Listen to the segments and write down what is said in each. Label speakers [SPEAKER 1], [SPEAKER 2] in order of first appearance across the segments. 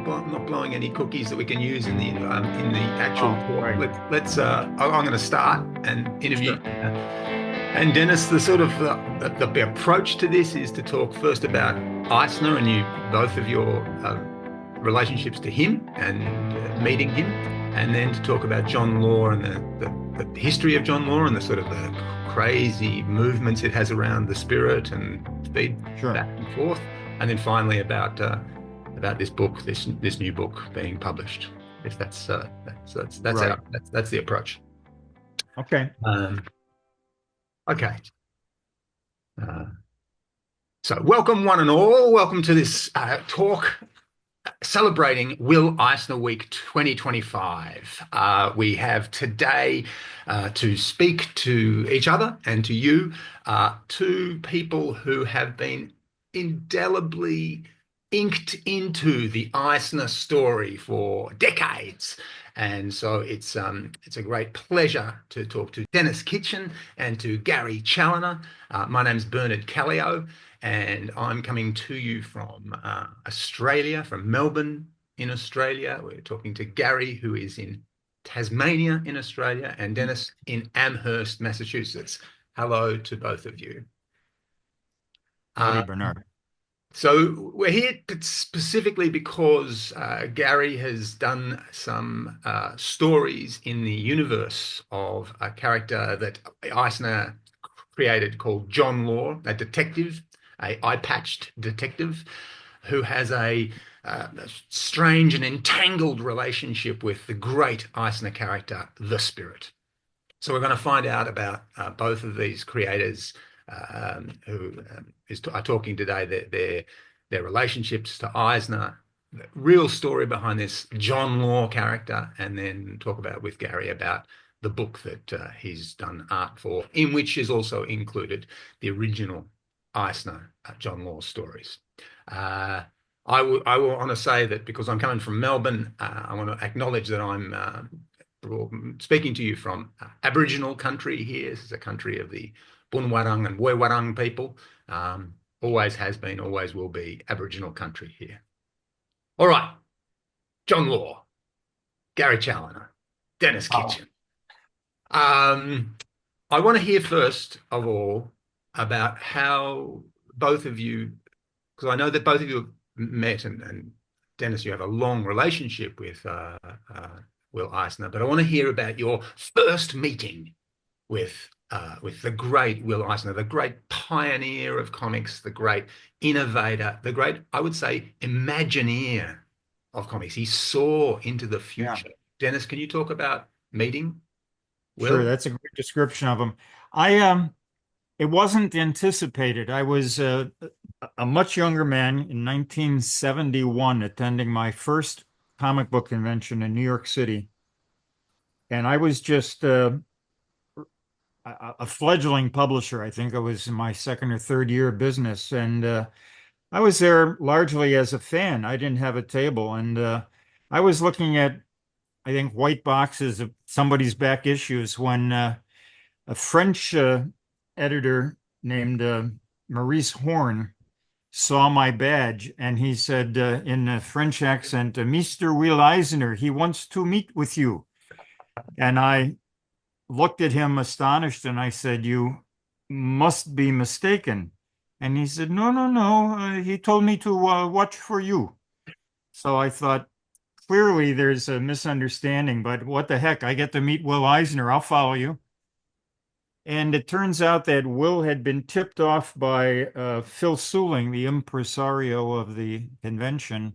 [SPEAKER 1] not blowing any cookies that we can use in the actual
[SPEAKER 2] Oh,
[SPEAKER 1] talk.
[SPEAKER 2] right.
[SPEAKER 1] Let's. I'm going to start and interview.
[SPEAKER 2] Sure.
[SPEAKER 1] And Dennis, the approach to this is to talk first about Eisner and you both of your relationships to him and meeting him, and then to talk about John Law and the history of John Law and the sort of the crazy movements it has around the spirit and speed
[SPEAKER 2] Sure.
[SPEAKER 1] back and forth, and then finally about this book, this new book being published. If
[SPEAKER 2] Right.
[SPEAKER 1] that's the approach.
[SPEAKER 2] Okay.
[SPEAKER 1] Um, okay. Uh, so welcome one and all. Welcome to this talk celebrating Will Eisner Week 2025. We have today to speak to each other and to you, two people who have been indelibly inked into the Eisner story for decades. And so it's a great pleasure to talk to Denis Kitchen and to Gary Chaloner. My name's Bernard Caleo, and I'm coming to you from Australia, from Melbourne in Australia. We're talking to Gary, who is in Tasmania in Australia, and Denis in Amherst, Massachusetts. Hello to both of you.
[SPEAKER 2] Howdy,
[SPEAKER 1] Uh,
[SPEAKER 2] Bernard.
[SPEAKER 1] so we're here specifically because Gary has done some stories in the universe of a character that Eisner created called John Law, a detective, a eye-patched detective who has a strange and entangled relationship with the great Eisner character, the Spirit. So we're going to find out about both of these creators who are talking today, their relationships to Eisner, the real story behind this John Law character, and then talk about with Gary about the book that he's done art for, in which is also included the original Eisner John Law stories. I will want to say that because I'm coming from Melbourne, I want to acknowledge that I'm speaking to you from Aboriginal country here. This is a country of the Bunwarang and Woiwurrung people. Always has been, always will be Aboriginal country here. All right, John Law, Gary Chaloner, Denis
[SPEAKER 2] Oh,
[SPEAKER 1] Kitchen. I want to hear first of all about how both of you, because I know that both of you have met, and Denis, you have a long relationship with Will Eisner, but I want to hear about your first meeting with the great Will Eisner, the great pioneer of comics, the great innovator, the great, I would say, Imagineer of comics. He saw into the
[SPEAKER 2] yeah.
[SPEAKER 1] future. Denis, can you talk about meeting
[SPEAKER 2] Sure.
[SPEAKER 1] Will?
[SPEAKER 2] That's a great description of him. It wasn't anticipated. I was a much younger man in 1971 attending my first comic book convention in New York City. And I was just a fledgling publisher. I think I was in my second or third year of business. And I was there largely as a fan. I didn't have a table. And I was looking at, I think, white boxes of somebody's back issues when a French editor named Maurice Horn saw my badge and he said in a French accent, Mr. Will Eisner, he wants to meet with you. And I looked at him astonished and I said, you must be mistaken. And he said, no, no, no. He told me to watch for you. So I thought, clearly there's a misunderstanding, but what the heck? I get to meet Will Eisner. I'll follow you. And it turns out that Will had been tipped off by Phil Suling, the impresario of the convention,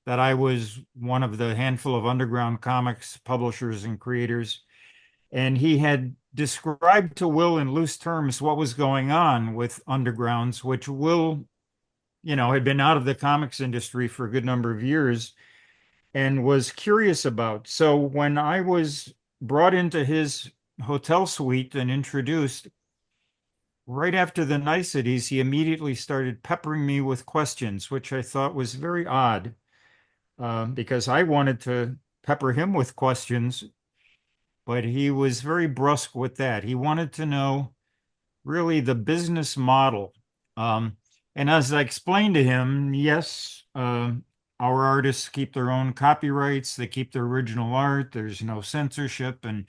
[SPEAKER 2] that I was one of the handful of underground comics publishers and creators. And he had described to Will in loose terms what was going on with undergrounds, which Will, had been out of the comics industry for a good number of years and was curious about. So when I was brought into his hotel suite and introduced, right after the niceties, he immediately started peppering me with questions, which I thought was very odd because I wanted to pepper him with questions, but he was very brusque with that. He wanted to know really the business model. And as I explained to him, yes, our artists keep their own copyrights, they keep their original art, there's no censorship, and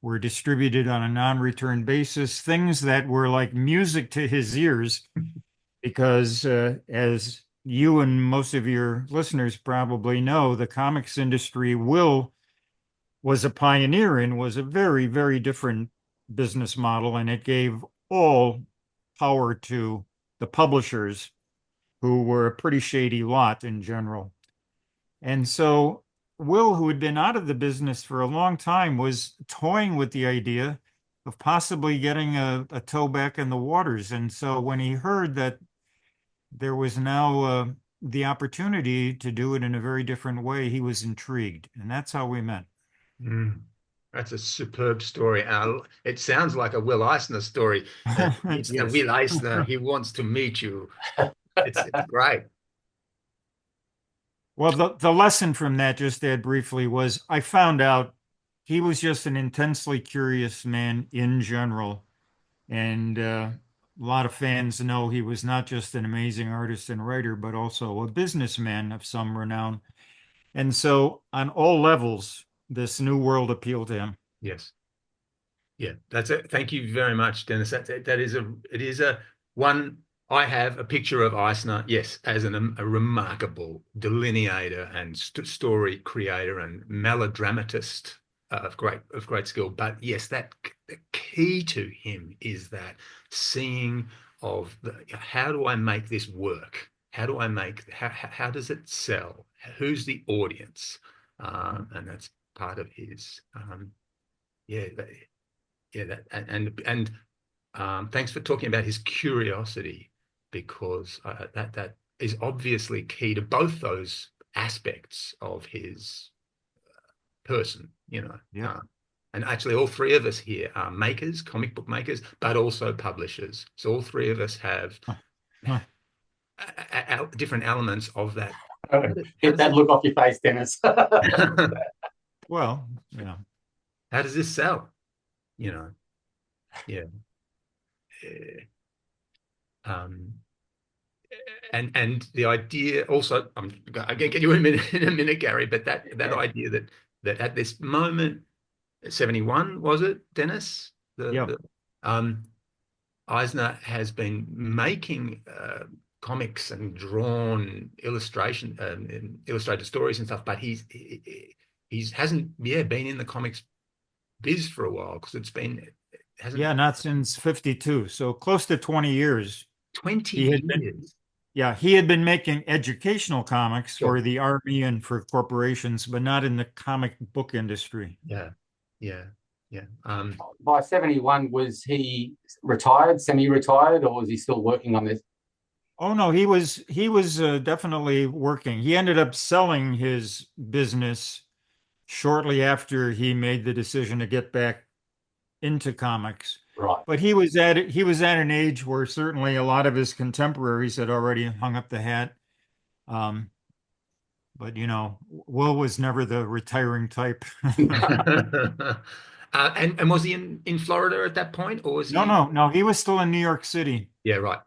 [SPEAKER 2] we're distributed on a non-return basis, things that were like music to his ears because as you and most of your listeners probably know, the comics industry Will was a pioneer in was a very, very different business model, and it gave all power to the publishers who were a pretty shady lot in general. And so Will, who had been out of the business for a long time, was toying with the idea of possibly getting a toe back in the waters. And so when he heard that there was now the opportunity to do it in a very different way, he was intrigued. And that's how we met.
[SPEAKER 1] Mm. That's a superb story. It sounds like a Will Eisner story.
[SPEAKER 2] It's
[SPEAKER 1] Will Eisner, he wants to meet you. It's great.
[SPEAKER 2] well, the lesson from that, just to add briefly, was I found out he was just an intensely curious man in general. And a lot of fans know he was not just an amazing artist and writer, but also a businessman of some renown. And so, on all levels, this new world appealed to him.
[SPEAKER 1] Yes. Yeah, that's it. Thank you very much, Dennis. That is a one. I have a picture of Eisner, yes, as a remarkable delineator and st story creator and melodramatist of great skill. But yes, that the key to him is that seeing of how do I make this work? How do I make how does it sell? Who's the audience? And that's part of his yeah. Yeah, thanks for talking about his curiosity because that is obviously key to both those aspects of his person,
[SPEAKER 2] Yeah.
[SPEAKER 1] and actually all three of us here are makers, comic book makers, but also publishers. So all three of us have
[SPEAKER 2] Huh. Huh.
[SPEAKER 1] different elements of that. How
[SPEAKER 3] Get
[SPEAKER 1] does
[SPEAKER 3] that
[SPEAKER 1] it,
[SPEAKER 3] look off your face, Dennis.
[SPEAKER 2] Well, yeah.
[SPEAKER 1] how does this sell? You know, yeah. Eh, Um, and the idea also, I'm going to get you in a minute, Gary, but that
[SPEAKER 3] Yeah.
[SPEAKER 1] idea that at this moment, 71 was it, Dennis?
[SPEAKER 2] Yep.
[SPEAKER 1] Eisner has been making comics and drawn illustration and illustrated stories and stuff, but he's hasn't been in the comics biz for a while because it hasn't
[SPEAKER 2] Yeah, not since 52. So close to 20 years.
[SPEAKER 1] 20
[SPEAKER 2] He had been,
[SPEAKER 1] years.
[SPEAKER 2] yeah, he had been making educational comics
[SPEAKER 1] Sure.
[SPEAKER 2] for the army and for corporations, but not in the comic book industry.
[SPEAKER 1] Yeah, yeah, yeah.
[SPEAKER 3] By 71, was he retired, semi-retired, or was he still working on this?
[SPEAKER 2] Oh no, he was definitely working. He ended up selling his business shortly after he made the decision to get back into comics.
[SPEAKER 3] Right.
[SPEAKER 2] But he was at an age where certainly a lot of his contemporaries had already hung up the hat. Um, but Will was never the retiring type.
[SPEAKER 1] And was he in Florida at that point, or was
[SPEAKER 2] No,
[SPEAKER 1] he?
[SPEAKER 2] no, no. He was still in New York City
[SPEAKER 1] Yeah, right,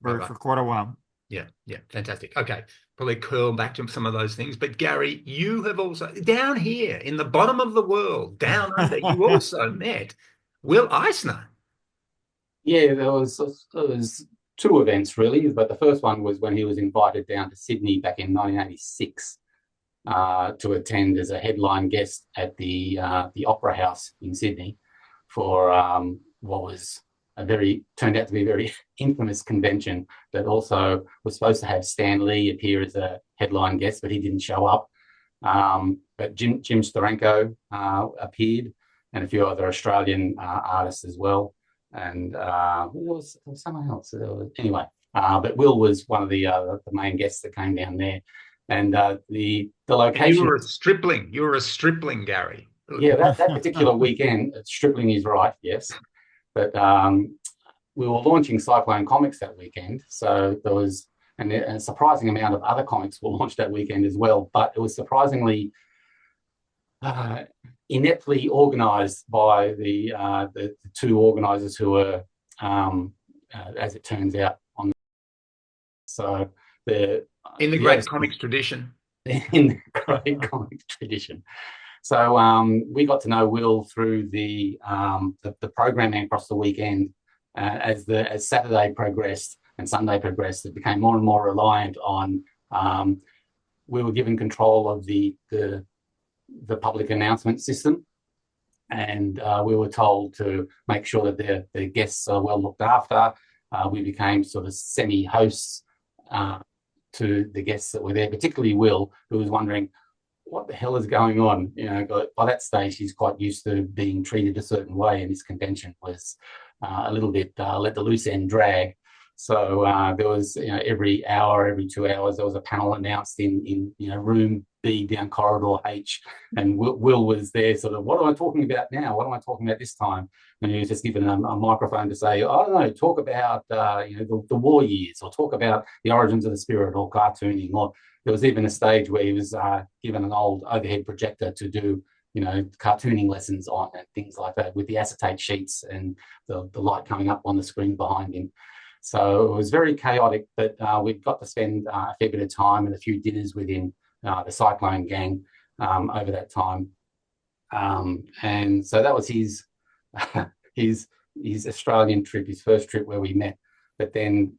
[SPEAKER 1] right,
[SPEAKER 2] for,
[SPEAKER 1] right.
[SPEAKER 2] for quite a while.
[SPEAKER 1] Yeah, yeah, fantastic. Okay, probably curl back to some of those things. But Gary, you have also down here in the bottom of the world, down under, you also met Will Eisner.
[SPEAKER 3] Yeah, there was two events really, but the first one was when he was invited down to Sydney back in 1986 to attend as a headline guest at the Opera House in Sydney for what was turned out to be a very infamous convention that also was supposed to have Stan Lee appear as a headline guest, but he didn't show up. But Jim Steranko appeared, and a few other Australian artists as well. And there was someone else. Anyway, but Will was one of the main guests that came down there, and the
[SPEAKER 1] And you
[SPEAKER 3] location.
[SPEAKER 1] were a stripling. You were a stripling, Gary.
[SPEAKER 3] Yeah, that particular weekend, stripling is right, yes. But we were launching Cyclone Comics that weekend, so there was a surprising amount of other comics were launched that weekend as well. But it was surprisingly ineptly organised by the two organisers who were, as it turns out, on. So the
[SPEAKER 1] In the great comics tradition.
[SPEAKER 3] in the great comics tradition. So we got to know Will through the programming across the weekend. As Saturday progressed and Sunday progressed, it became more and more reliant on. We were given control of the public announcement system, and we were told to make sure that the guests are well looked after. We became sort of semi-hosts to the guests that were there, particularly Will, who was wondering what the hell is going on. By that stage, he's quite used to being treated a certain way, and his convention was a little bit let the loose end drag. So there was, every hour, every 2 hours, there was a panel announced in room B down corridor H, and Will was there sort of, what am I talking about now? What am I talking about this time? And he was just given a microphone to say, I don't know, talk about the war years, or talk about the origins of the spirit, or cartooning. Or there was even a stage where he was given an old overhead projector to do cartooning lessons on, and things like that, with the acetate sheets and the light coming up on the screen behind him. So it was very chaotic, but we got to spend a fair bit of time and a few dinners with him, the Cyclone Gang, over that time. And so that was his Australian trip, his first trip where we met. But then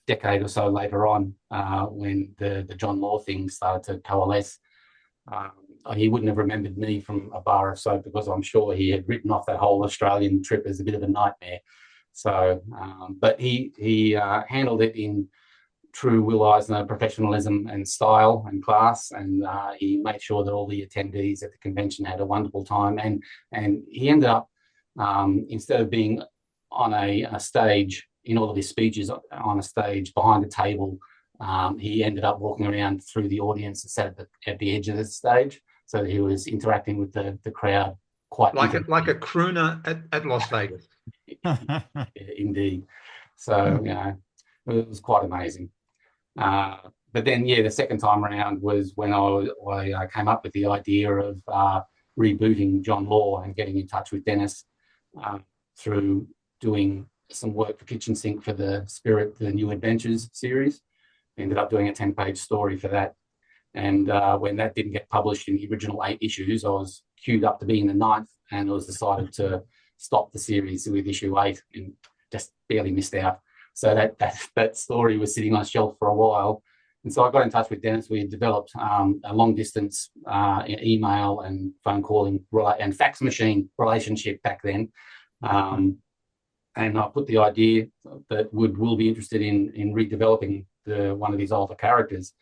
[SPEAKER 3] a decade or so later on, when the John Law thing started to coalesce, he wouldn't have remembered me from a bar of soap, because I'm sure he had written off that whole Australian trip as a bit of a nightmare. So, but he handled it in true Will Eisner professionalism and style and class, and he made sure that all the attendees at the convention had a wonderful time. And he ended up, instead of being on a stage in all of his speeches on a stage behind a table, he ended up walking around through the audience and sat at the edge of the stage, so that he was interacting with the crowd quite
[SPEAKER 1] like a crooner at Las Vegas.
[SPEAKER 3] Yeah, indeed. So it was quite amazing. But then, the second time around was when I came up with the idea of rebooting John Law and getting in touch with Denis through doing some work for Kitchen Sink for the Spirit, the New Adventures series. Ended up doing a 10-page story for that. And when that didn't get published in the original 8 issues, I was queued up to be in the 9th, and it was decided to stop the series with issue 8, and just barely missed out. So that story was sitting on a shelf for a while. And so I got in touch with Denis. We had developed a long distance email and phone calling and fax machine relationship back then. And I put the idea that Will be interested in redeveloping one of these older characters,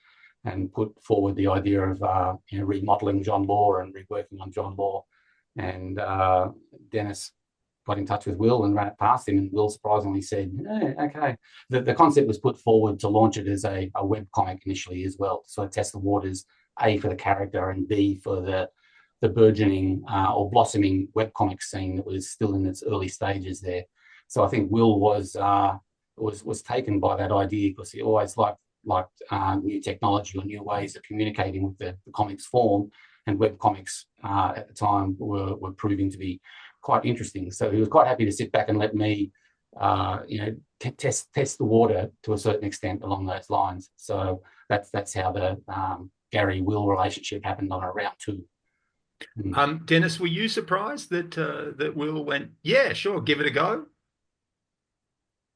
[SPEAKER 3] and put forward the idea of remodeling John Law and reworking on John Law. And Denis got in touch with Will and ran it past him, and Will surprisingly said, okay. The concept was put forward to launch it as a web comic initially as well, to sort of test the waters, A, for the character, and B, for the burgeoning or blossoming webcomic scene that was still in its early stages there. So I think Will was taken by that idea, because he always liked new technology or new ways of communicating with the comics form, and webcomics at the time were proving to be quite interesting. So he was quite happy to sit back and let me test the water to a certain extent along those lines. So that's how the Gary Will relationship happened on round 2.
[SPEAKER 1] Denis, were you surprised that Will went, yeah, sure, give it a go?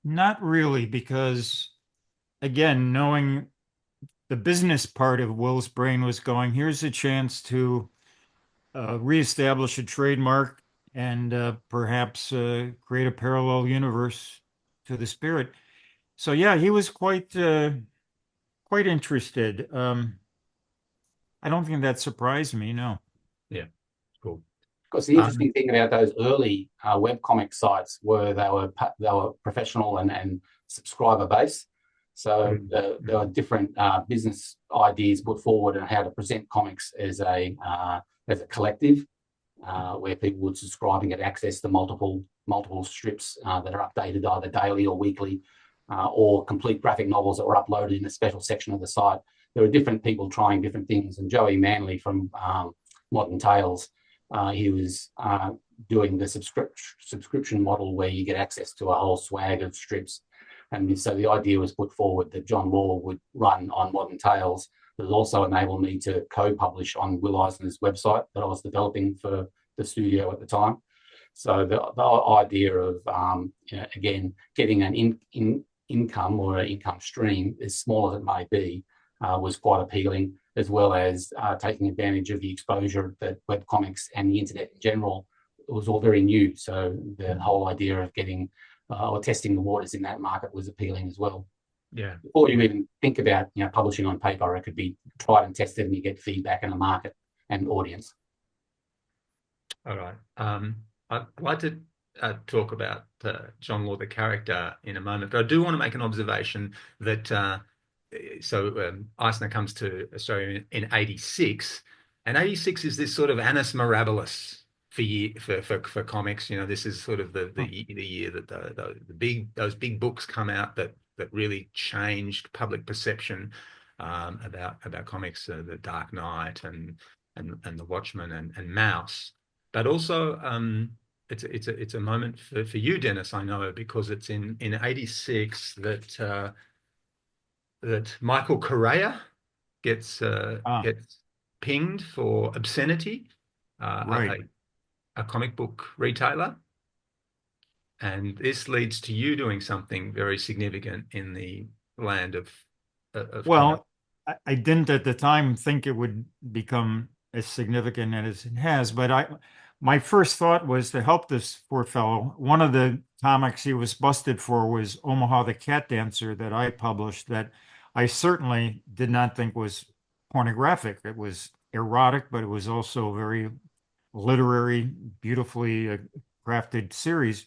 [SPEAKER 2] Not really, because again, knowing the business part of Will's brain was going, here's a chance to reestablish a trademark and perhaps create a parallel universe to the Spirit. So yeah, he was quite interested. I don't think that surprised me, no.
[SPEAKER 1] Yeah, cool.
[SPEAKER 3] Of course, the interesting thing about those early webcomic sites were they were professional and subscriber based. So there were different business ideas put forward on how to present comics as a collective, where people would subscribe and get access to multiple strips that are updated either daily or weekly, or complete graphic novels that were uploaded in a special section of the site. There were different people trying different things, and Joey Manley from Modern Tales, he was doing the subscription model where you get access to a whole swag of strips. And so the idea was put forward that John Law would run on Modern Tales It also enabled me to co-publish on Will Eisner's website that I was developing for the studio at the time. So the idea of again getting an income or an income stream, as small as it may be, was quite appealing, as well as taking advantage of the exposure that webcomics and the internet in general, it was all very new. So the whole idea of getting or testing the waters in that market was appealing as well.
[SPEAKER 1] Yeah.
[SPEAKER 3] Before you even think about publishing on paper, it could be tried and tested, and you get feedback in a market and audience.
[SPEAKER 1] All right. I'd like to talk about John Law, the character, in a moment, but I do want to make an observation that Eisner comes to Australia in '86, and '86 is this sort of annus mirabilis for comics. This is sort of the year that those big books come out that really changed public perception about comics, The Dark Knight and The Watchmen and Mouse. But also, it's a moment for you, Denis, I know, because it's in '86 that Michael Correa gets pinged for obscenity,
[SPEAKER 2] Right.
[SPEAKER 1] a comic book retailer, and this leads to you doing something very significant in the land of comic.
[SPEAKER 2] Well, I didn't at the time think it would become as significant as it has, but my first thought was to help this poor fellow. One of the comics he was busted for was Omaha the Cat Dancer that I published, that I certainly did not think was pornographic. It was erotic, but it was also very literary, beautifully crafted series.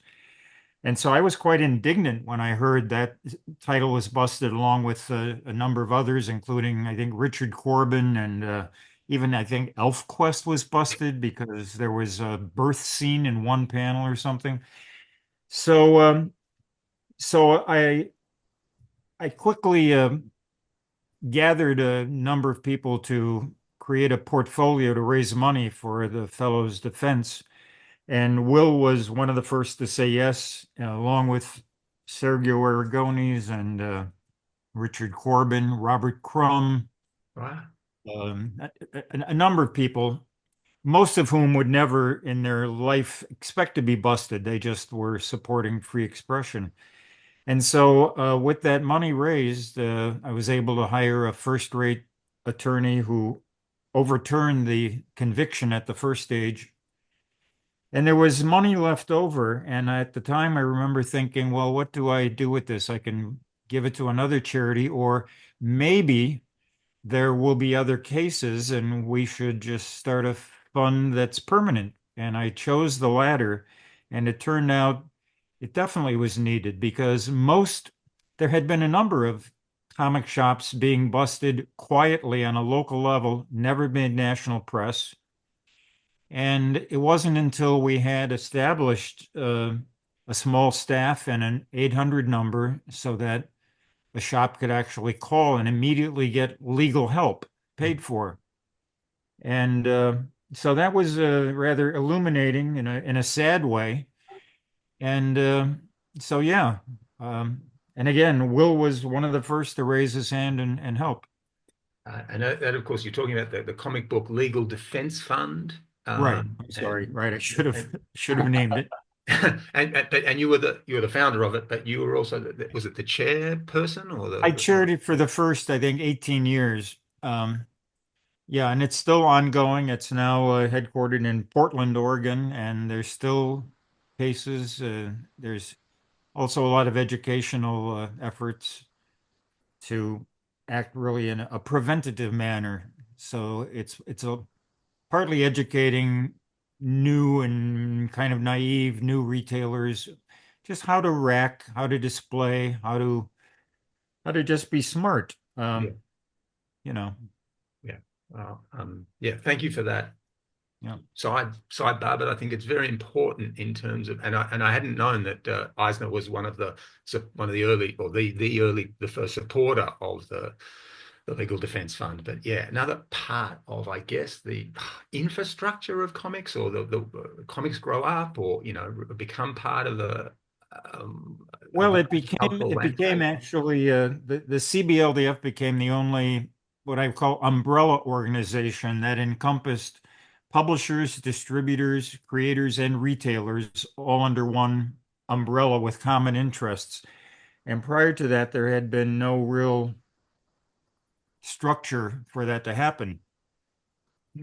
[SPEAKER 2] And so I was quite indignant when I heard that title was busted, along with a number of others, including, I think, Richard Corbin, and even, I think, ElfQuest was busted because there was a birth scene in one panel or something. So I quickly gathered a number of people to create a portfolio to raise money for the fellow's defense. And Will was one of the first to say yes, along with Sergio Aragones and Richard Corbin, Robert Crumb,
[SPEAKER 1] Right.
[SPEAKER 2] a number of people, most of whom would never in their life expect to be busted. They just were supporting free expression. And so with that money raised, I was able to hire a first-rate attorney who overturned the conviction at the first stage. And there was money left over. And at the time, I remember thinking, well, what do I do with this? I can give it to another charity, or maybe there will be other cases and we should just start a fund that's permanent. And I chose the latter. And it turned out it definitely was needed, because there had been a number of comic shops being busted quietly on a local level, never made national press. And it wasn't until we had established a small staff and an 800 number so that a shop could actually call and immediately get legal help paid for. And so that was rather illuminating in a sad way. And so, yeah. And again, Will was one of the first to raise his hand and help.
[SPEAKER 1] And that, of course, you're talking about the Comic Book Legal Defense Fund.
[SPEAKER 2] Right. I'm sorry. Right. I should have named it.
[SPEAKER 1] And you were the founder of it, but you were also was it the chairperson or
[SPEAKER 2] I chaired it for the first, I think, 18 years. Yeah, and it's still ongoing. It's now headquartered in Portland, Oregon, and there's still cases. There's also a lot of educational efforts to act really in a preventative manner. So it's a partly educating new and kind of naive new retailers just how to rack, how to display, how to just be smart.
[SPEAKER 1] Yeah.
[SPEAKER 2] You know.
[SPEAKER 1] Yeah. Yeah. Thank you for that.
[SPEAKER 2] Yeah.
[SPEAKER 1] Sidebar, but I think it's very important in terms of, and I hadn't known that Eisner was one of the early, or the first supporter of the Legal Defense Fund. But yeah, another part of, I guess, the infrastructure of comics, or the comics grow up, or become part of the
[SPEAKER 2] Well, it
[SPEAKER 1] cultural
[SPEAKER 2] became
[SPEAKER 1] landscape.
[SPEAKER 2] actually the CBLDF became the only what I call umbrella organization that encompassed publishers, distributors, creators, and retailers all under one umbrella with common interests. And prior to that, there had been no real structure for that to happen.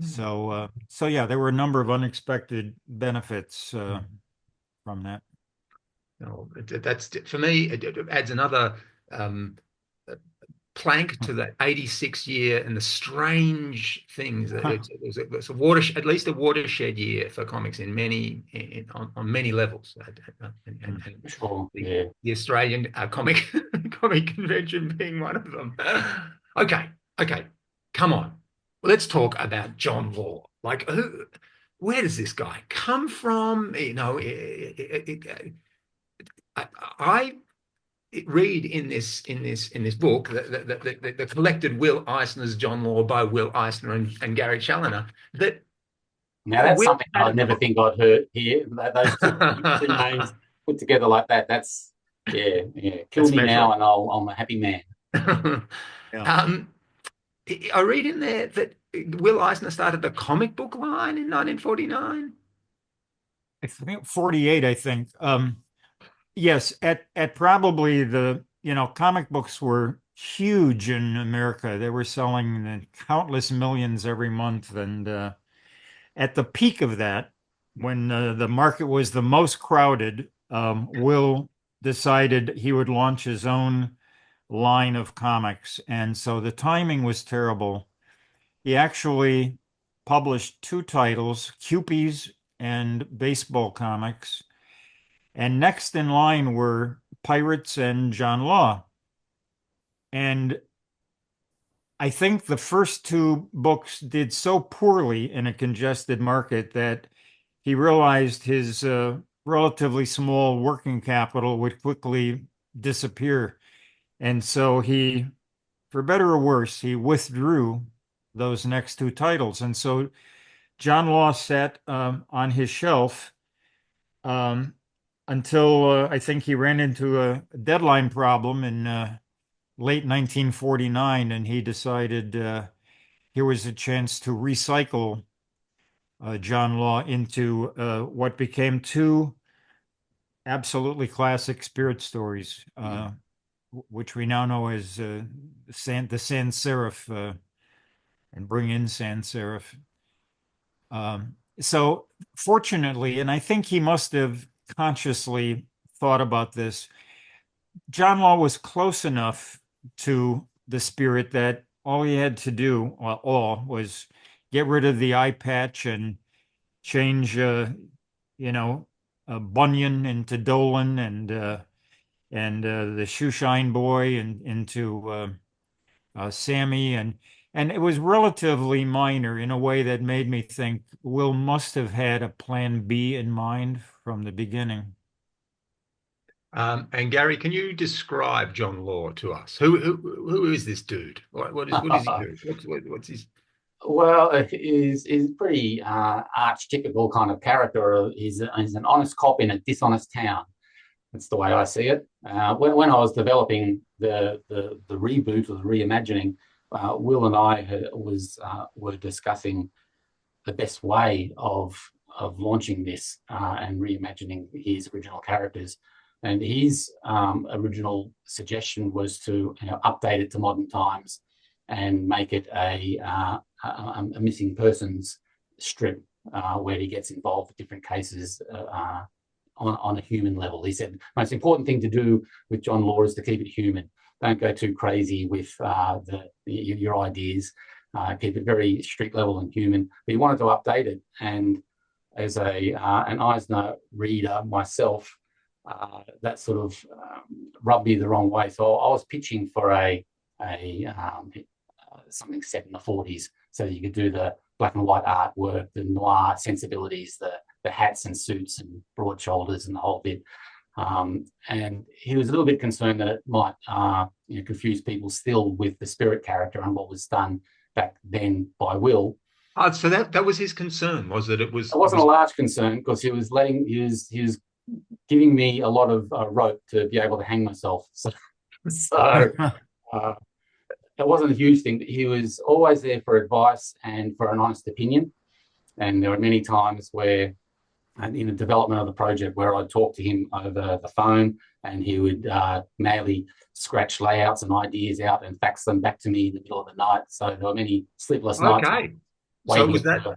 [SPEAKER 2] So yeah, there were a number of unexpected benefits from that.
[SPEAKER 1] No, that's for me. It adds another um, plank to that 86 year and the strange things that it's a watershed, at least a watershed year for comics in on many levels. And
[SPEAKER 3] Sure. Yeah.
[SPEAKER 1] the Australian comic comic convention being one of them. Okay, okay, come on. Let's talk about John Law. Like, where does this guy come from? I read in this book the collected Will Eisner's John Law by Will Eisner and Gary Chaloner that
[SPEAKER 3] Now that's
[SPEAKER 1] Will
[SPEAKER 3] something I'd never think I'd heard here. Those two names put together like that. That's yeah. Kill
[SPEAKER 1] That's
[SPEAKER 3] me now,
[SPEAKER 1] special.
[SPEAKER 3] and I'm a happy man.
[SPEAKER 2] Yeah.
[SPEAKER 1] I read in there that Will Eisner started the comic book line in 1949.
[SPEAKER 2] I think 48, I think. Yes, at probably comic books were huge in America. They were selling countless millions every month. And at the peak of that, when the market was the most crowded, Will decided he would launch his own line of comics. And so the timing was terrible. He actually published two titles, Cupies and baseball comics. And next in line were Pirates and John Law. And I think the first two books did so poorly in a congested market that he realized his relatively small working capital would quickly disappear. And so for better or worse, he withdrew those next two titles. And so John Law sat on his shelf um, until I think he ran into a deadline problem in late 1949, and he decided here was a chance to recycle John Law into what became two absolutely classic spirit stories, which we now know as the Sans Serif and Bring in Sans Serif. So fortunately, and I think he must have consciously thought about this, John Law was close enough to the spirit that all he had to do, well, all was get rid of the eye patch and change, Bunyan into Dolan and the Shoeshine Boy into Sammy, and it was relatively minor in a way that made me think Will must have had a plan B in mind from the beginning.
[SPEAKER 1] And Gary, can you describe John Law to us? Who is this dude? What is he do? What's his?
[SPEAKER 3] Well, he's pretty archetypical kind of character. He's an honest cop in a dishonest town. That's the way I see it. When I was developing the reboot or the reimagining, Will and I were discussing the best way of launching this and reimagining his original characters. And his original suggestion was to update it to modern times and make it a missing persons strip where he gets involved with different cases on a human level. He said the most important thing to do with John Law is to keep it human. Don't go too crazy with your ideas. Keep it very street level and human. But he wanted to update it, and as an Eisner reader myself, that sort of rubbed me the wrong way. So I was pitching for something set in the 40s, so you could do the black and white artwork, the noir sensibilities, the hats and suits and broad shoulders and the whole bit. And he was a little bit concerned that it might confuse people still with the spirit character and what was done back then by Will.
[SPEAKER 1] So that was his concern, was that it was.
[SPEAKER 3] It wasn't a large concern because he was giving me a lot of rope to be able to hang myself. So it wasn't a huge thing. He was always there for advice and for an honest opinion. And there were many times where, in the development of the project, where I'd talk to him over the phone, and he would manually scratch layouts and ideas out and fax them back to me in the middle of the night. So there were many sleepless nights
[SPEAKER 1] Okay. So
[SPEAKER 3] waiting for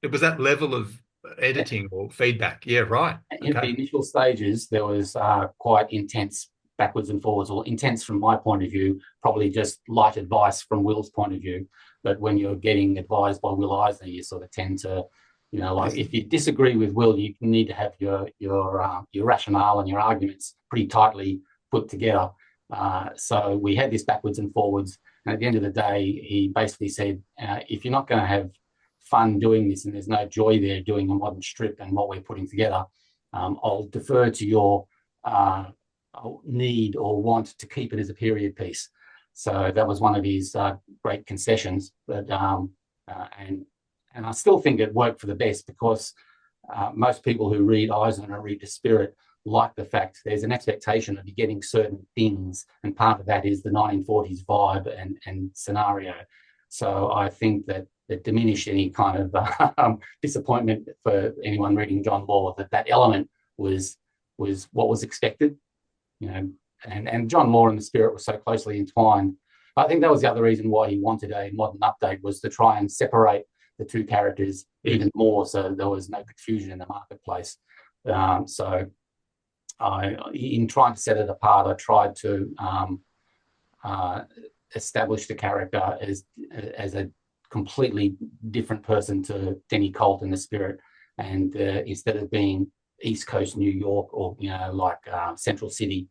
[SPEAKER 1] it was that level of editing or feedback. Yeah, right.
[SPEAKER 3] in the
[SPEAKER 1] Okay.
[SPEAKER 3] initial stages. There was quite intense backwards and forwards, or intense from my point of view, probably just light advice from Will's point of view. But when you're getting advised by Will Eisner, you sort of tend to, like if you disagree with Will, you need to have your rationale and your arguments pretty tightly put together. So we had this backwards and forwards, and at the end of the day, he basically said, if you're not going to have fun doing this and there's no joy there doing a modern strip and what we're putting together, I'll defer to your need or want to keep it as a period piece. So that was one of his great concessions. But and I still think it worked for the best, because most people who read Eisner and read The Spirit like the fact there's an expectation of you getting certain things, and part of that is the 1940s vibe and scenario. So I think that it diminished any kind of disappointment for anyone reading John Law, that element was what was expected, and John Law and The Spirit were so closely entwined. I think that was the other reason why he wanted a modern update, was to try and separate the two characters even more, so there was no confusion in the marketplace. So in trying to set it apart, I tried to establish the character as a completely different person to Denny Colt in The Spirit, and instead of being East Coast New York, or like Central City,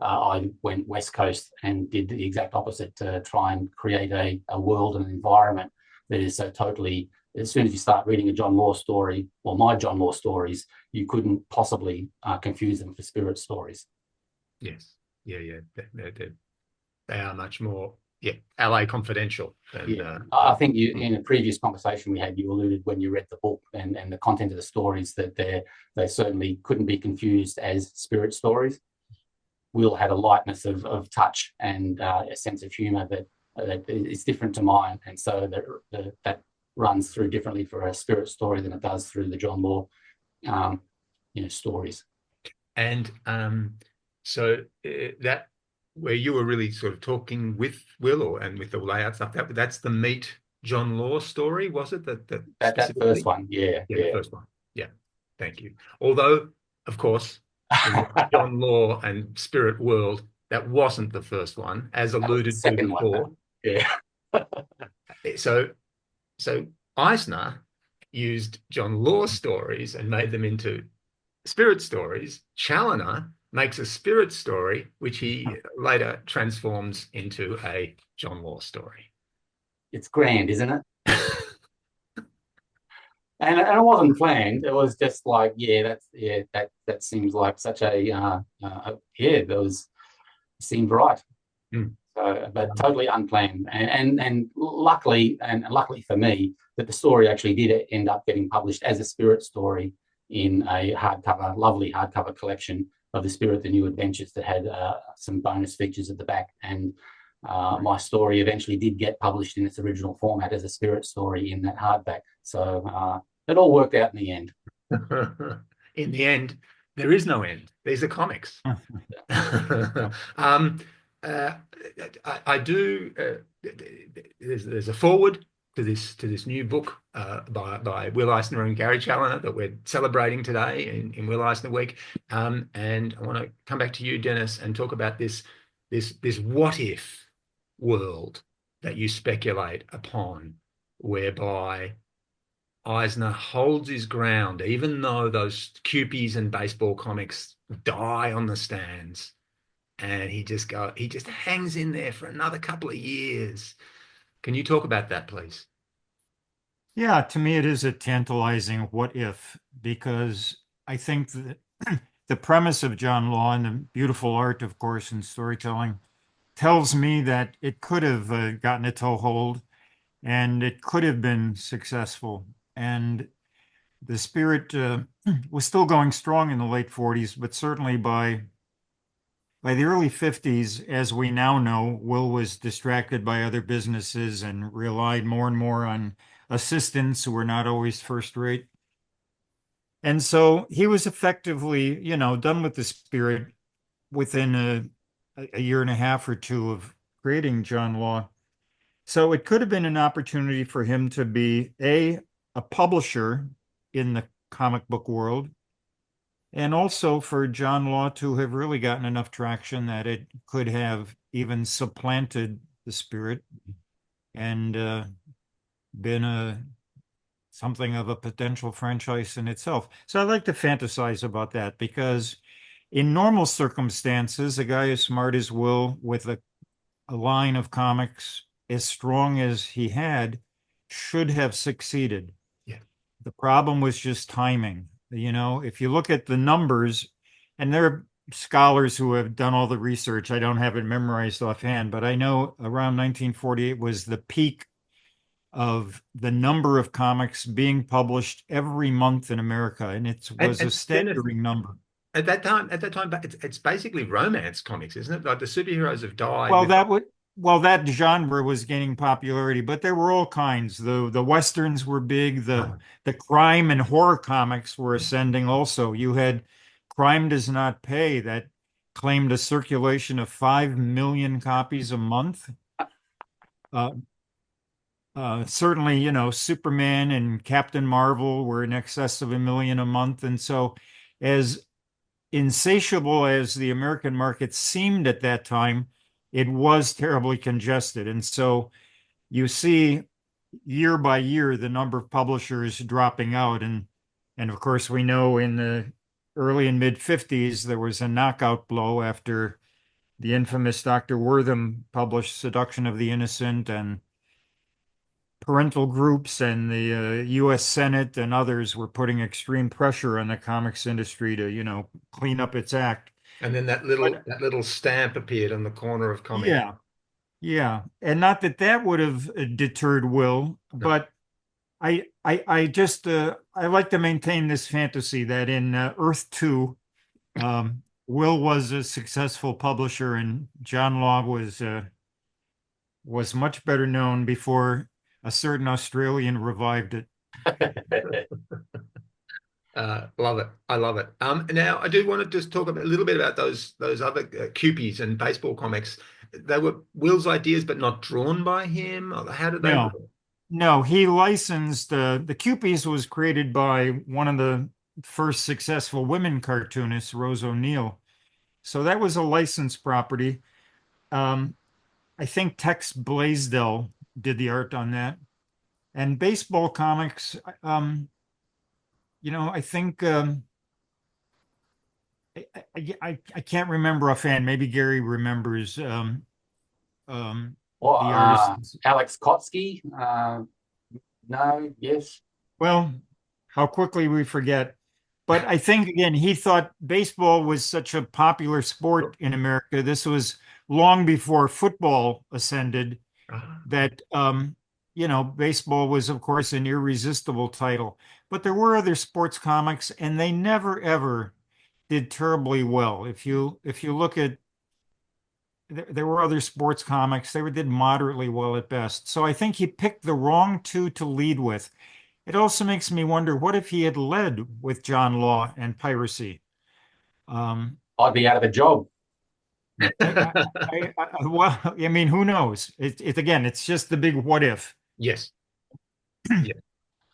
[SPEAKER 3] I went West Coast and did the exact opposite to try and create a world and an environment that is so totally. As soon as you start reading a John Law story, or my John Law stories, you couldn't possibly confuse them for Spirit stories.
[SPEAKER 1] Yes. Yeah. They are much more, LA confidential.
[SPEAKER 3] I think in a previous conversation we had, you alluded when you read the book and the content of the stories that they certainly couldn't be confused as Spirit stories. Will had a lightness of touch and a sense of humor that is different to mine, and so that runs through differently for a Spirit story than it does through the John Law stories.
[SPEAKER 1] And so that where you were really sort of talking with Will and with the layout stuff, that's the Meet John Law story, was it?
[SPEAKER 3] That first one, yeah.
[SPEAKER 1] The first one. Yeah, thank you. Although, of course, in the John Law and Spirit world, that wasn't the first one, as alluded to before.
[SPEAKER 3] One. Yeah.
[SPEAKER 1] So Eisner used John Law stories and made them into Spirit stories. Chaloner makes a Spirit story, which he later transforms into a John Law story.
[SPEAKER 3] It's grand, isn't it? And it wasn't planned. It was just like, that seems like such a seemed right. So, but totally unplanned, and luckily for me, that the story actually did end up getting published as a Spirit story in a lovely hardcover collection of The Spirit, The New Adventures, that had some bonus features at the back. And my story eventually did get published in its original format as a Spirit story in that hardback. So it all worked out in the end.
[SPEAKER 1] In the end, there is no end. These are comics. I do. There's a foreword to this new book by Will Eisner and Gary Chaloner that we're celebrating today in Will Eisner Week. And I want to come back to you, Denis, and talk about this what if world that you speculate upon, whereby Eisner holds his ground, even though those Kewpies and baseball comics die on the stands, and he just hangs in there for another couple of years. Can you talk about that, please?
[SPEAKER 2] Yeah, to me, it is a tantalizing what if, because I think that the premise of John Law and the beautiful art, of course, and storytelling tells me that it could have gotten a toehold and it could have been successful. And the Spirit was still going strong in the late 40s, but certainly by by the early 50s, as we now know, Will was distracted by other businesses and relied more and more on assistants who were not always first rate. And so he was effectively, done with the Spirit within a year and a half or two of creating John Law. So it could have been an opportunity for him to be a publisher in the comic book world, and also for John Law to have really gotten enough traction that it could have even supplanted the Spirit and been something of a potential franchise in itself. So I like to fantasize about that because in normal circumstances, a guy as smart as Will with a line of comics as strong as he had should have succeeded.
[SPEAKER 1] Yeah.
[SPEAKER 2] The problem was just timing. If you look at the numbers, and there are scholars who have done all the research, I don't have it memorized offhand, but I know around 1948 was the peak of the number of comics being published every month in America, and it was a
[SPEAKER 1] And Dennis,
[SPEAKER 2] staggering number.
[SPEAKER 1] at that time, it's basically romance comics, isn't it? Like the superheroes have died.
[SPEAKER 2] Well, that genre was gaining popularity, but there were all kinds. The westerns were big. The crime and horror comics were ascending also. You had Crime Does Not Pay that claimed a circulation of 5 million copies a month. Uh, Certainly, Superman and Captain Marvel were in excess of 1 million a month. And so, as insatiable as the American market seemed at that time, it was terribly congested. And so you see year by year the number of publishers dropping out. And of course, we know in the early and mid 50s, there was a knockout blow after the infamous Dr. Wortham published Seduction of the Innocent, and parental groups and the U.S. Senate and others were putting extreme pressure on the comics industry to, clean up its act.
[SPEAKER 1] And then
[SPEAKER 2] But
[SPEAKER 1] that little stamp appeared on the corner of comic.
[SPEAKER 2] yeah, yeah, and not that that would have deterred Will,
[SPEAKER 1] No.
[SPEAKER 2] but I just I like to maintain this fantasy that in Earth 2, Will was a successful publisher and John Law was much better known before a certain Australian revived it.
[SPEAKER 1] Love it. I love it. Now I do want to just talk a little bit about those other Cupies and baseball comics. They were Will's ideas, but not drawn by him. How did they
[SPEAKER 2] No,
[SPEAKER 1] work?
[SPEAKER 2] no, he licensed the Cupies was created by one of the first successful women cartoonists, Rose O'Neill. So that was a licensed property. Um, I think Tex Blaisdell did the art on that. And baseball comics, I think I can't remember offhand. Maybe Gary remembers um,
[SPEAKER 3] Well,
[SPEAKER 2] the artist.
[SPEAKER 3] Alex Kotsky. No, yes.
[SPEAKER 2] Well, how quickly we forget. But I think, again, he thought baseball was such a popular sport in America. This was long before football ascended,
[SPEAKER 1] Ah,
[SPEAKER 2] that, baseball was, of course, an irresistible title. But there were other sports comics, and they never, ever did terribly well. If you look at, there were other sports comics, they did moderately well at best. So I think he picked the wrong two to lead with. It also makes me wonder, what if he had led with John Law and piracy? Um,
[SPEAKER 3] I'd be out of a job.
[SPEAKER 2] well, I mean, who knows? Again, it's just the big what if.
[SPEAKER 1] yes. Yeah.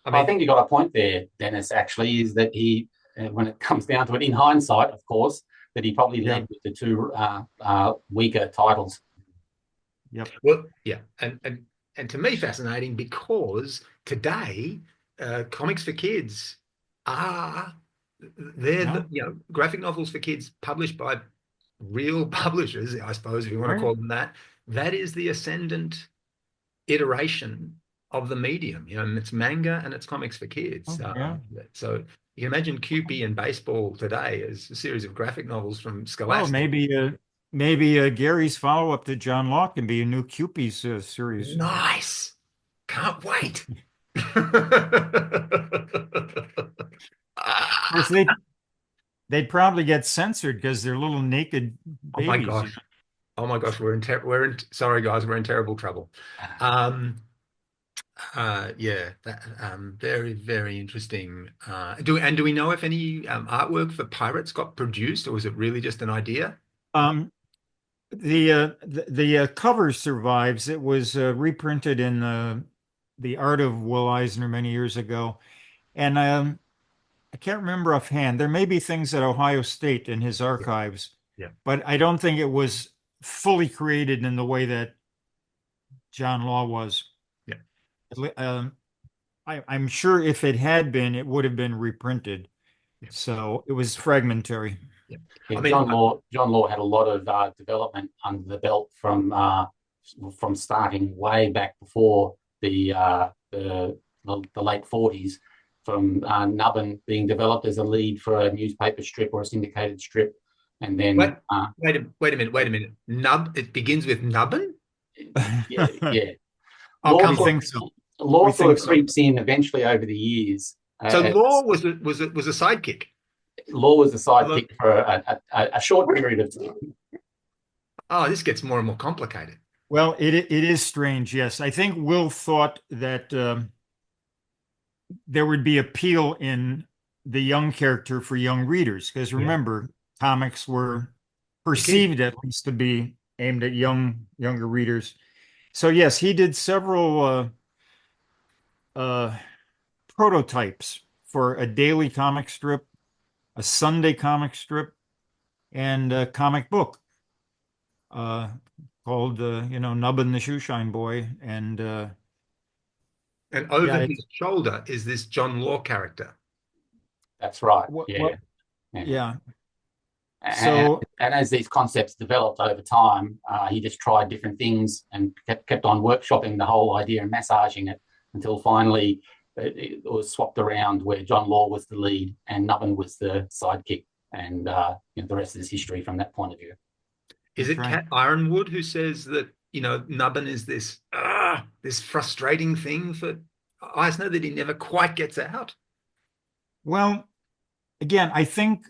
[SPEAKER 1] I
[SPEAKER 3] I
[SPEAKER 1] mean,
[SPEAKER 3] think you got a point there, Dennis, actually, is that he, when it comes down to it, in hindsight, of course, that he probably
[SPEAKER 2] Yeah.
[SPEAKER 3] led with the two weaker titles.
[SPEAKER 2] Yep.
[SPEAKER 1] well, yeah, and to me, fascinating because today, comics for kids are they're
[SPEAKER 2] Yeah.
[SPEAKER 1] graphic novels for kids published by real publishers, I suppose, if you want to
[SPEAKER 2] Right.
[SPEAKER 1] call them that. That is the ascendant iteration of the medium, and it's manga and it's comics for kids.
[SPEAKER 2] Oh, yeah.
[SPEAKER 1] So you can imagine Cupid and baseball today as a series of graphic novels from
[SPEAKER 2] Well,
[SPEAKER 1] Scholastic.
[SPEAKER 2] maybe Gary's follow-up to John Locke can be a new Cupid's series.
[SPEAKER 1] Nice. Can't wait.
[SPEAKER 2] Of course, they'd probably get censored because they're little naked
[SPEAKER 1] Oh my
[SPEAKER 2] babies, you
[SPEAKER 1] gosh. Oh my gosh, sorry guys, we're in terrible trouble. Um, yeah, that very, very interesting. Do we know if any artwork for Pirates got produced, or was it really just an idea?
[SPEAKER 2] know. The cover survives. It was reprinted in the Art of Will Eisner many years ago, and I can't remember offhand. There may be things at Ohio State in his
[SPEAKER 1] Yeah,
[SPEAKER 2] archives,
[SPEAKER 1] yeah,
[SPEAKER 2] but I don't think it was fully created in the way that John Law was.
[SPEAKER 1] yeah,
[SPEAKER 2] Um, I'm sure if it had been, it would have been reprinted.
[SPEAKER 1] yeah,
[SPEAKER 2] So it was fragmentary.
[SPEAKER 1] yeah.
[SPEAKER 3] Yeah,
[SPEAKER 1] I mean,
[SPEAKER 3] John Law had a lot of development under the belt from starting way back before the late 40s, from Nubbin being developed as a lead for a newspaper strip or a syndicated strip, and
[SPEAKER 1] wait,
[SPEAKER 3] then
[SPEAKER 1] wait a minute. It begins with nubbin?
[SPEAKER 3] yeah, yeah.
[SPEAKER 1] Oh,
[SPEAKER 3] Law
[SPEAKER 2] We
[SPEAKER 1] come
[SPEAKER 3] sort
[SPEAKER 1] on.
[SPEAKER 2] think so.
[SPEAKER 3] Law
[SPEAKER 2] We
[SPEAKER 3] sort
[SPEAKER 2] think
[SPEAKER 3] of
[SPEAKER 2] so.
[SPEAKER 3] creeps in eventually over the years.
[SPEAKER 1] So Law was a sidekick.
[SPEAKER 3] Law was a
[SPEAKER 1] Although,
[SPEAKER 3] sidekick for a short period of time.
[SPEAKER 1] oh, this gets more and more complicated.
[SPEAKER 2] Well, it is strange. Yes, I think Will thought that there would be appeal in the young character for young readers, because
[SPEAKER 1] Yeah.
[SPEAKER 2] remember, comics were
[SPEAKER 1] For kids.
[SPEAKER 2] perceived at least to be aimed at younger readers. So yes, he did several uh, prototypes for a daily comic strip, a Sunday comic strip, and a comic book uh, called Nubbin the Shoeshine Boy. And
[SPEAKER 1] And over
[SPEAKER 2] yeah,
[SPEAKER 1] his shoulder is this John Law character.
[SPEAKER 3] That's right.
[SPEAKER 2] what
[SPEAKER 3] Yeah. Yeah.
[SPEAKER 2] yeah.
[SPEAKER 3] And,
[SPEAKER 2] So
[SPEAKER 3] and as these concepts developed over time, he just tried different things and kept on workshopping the whole idea and massaging it until finally it was swapped around where John Law was the lead and Nubbin was the sidekick. And the rest is history from that point of view.
[SPEAKER 1] Is
[SPEAKER 2] that's
[SPEAKER 1] it
[SPEAKER 2] right.
[SPEAKER 1] Cat Ironwood who says that, Nubbin is this frustrating thing for Eisner that he never quite gets out?
[SPEAKER 2] Well, again, I think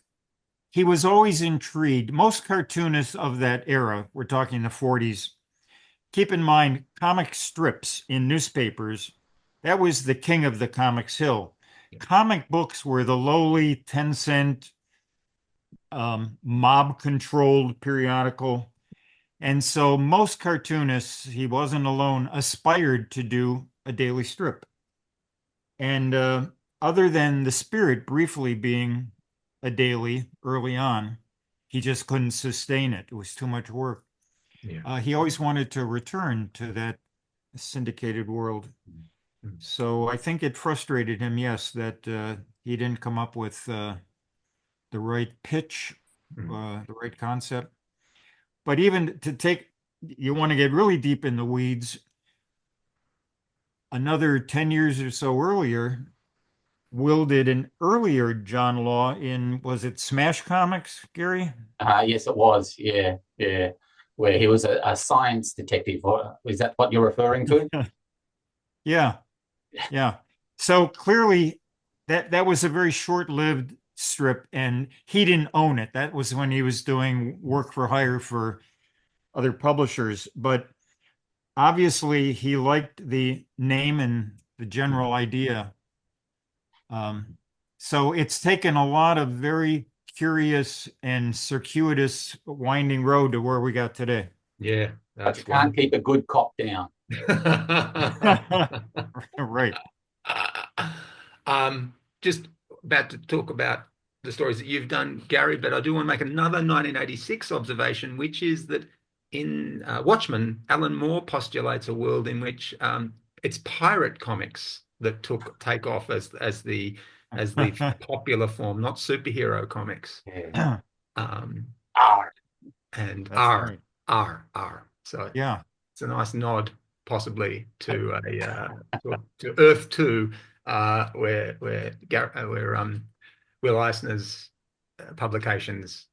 [SPEAKER 2] he was always intrigued. Most cartoonists of that era, we're talking the 40s, keep in mind comic strips in newspapers, that was the king of the comics hill.
[SPEAKER 1] Yeah.
[SPEAKER 2] Comic books were the lowly 10-cent mob controlled periodical. And so most cartoonists, he wasn't alone, aspired to do a daily strip. And other than The Spirit briefly being a daily early on, he just couldn't sustain it. It was too much work.
[SPEAKER 1] Yeah.
[SPEAKER 2] He always wanted to return to that syndicated world.
[SPEAKER 1] Mm.
[SPEAKER 2] So I think it frustrated him, yes, that he didn't come up with the right pitch, the right concept. But even you want to get really deep in the weeds, another 10 years or so earlier, Will did an earlier John Law in, was it Smash Comics, Gary?
[SPEAKER 3] Yes, it was. Yeah, yeah. Where he was a science detective. Is that what you're referring to?
[SPEAKER 2] Yeah, yeah. So clearly that was a very short-lived strip, and he didn't own it. That was when he was doing work for hire for other publishers. But obviously he liked the name and the general idea. So it's taken a lot of very curious and circuitous winding road to where we got today.
[SPEAKER 1] Yeah,
[SPEAKER 3] But you
[SPEAKER 1] that's
[SPEAKER 3] can't
[SPEAKER 1] wonderful.
[SPEAKER 3] keep a good cop down.
[SPEAKER 2] Right.
[SPEAKER 1] Just about to talk about the stories that you've done, Gary, but I do want to make another 1986 observation, which is that in Watchmen, Alan Moore postulates a world in which it's pirate comics that take off as the popular form, not superhero comics.
[SPEAKER 3] Yeah.
[SPEAKER 1] Um,
[SPEAKER 3] Ah,
[SPEAKER 1] and
[SPEAKER 2] That's
[SPEAKER 1] R,
[SPEAKER 2] right.
[SPEAKER 1] R, R. So
[SPEAKER 2] Yeah.
[SPEAKER 1] it's a nice nod, possibly to to Earth 2, where Will Eisner's publications.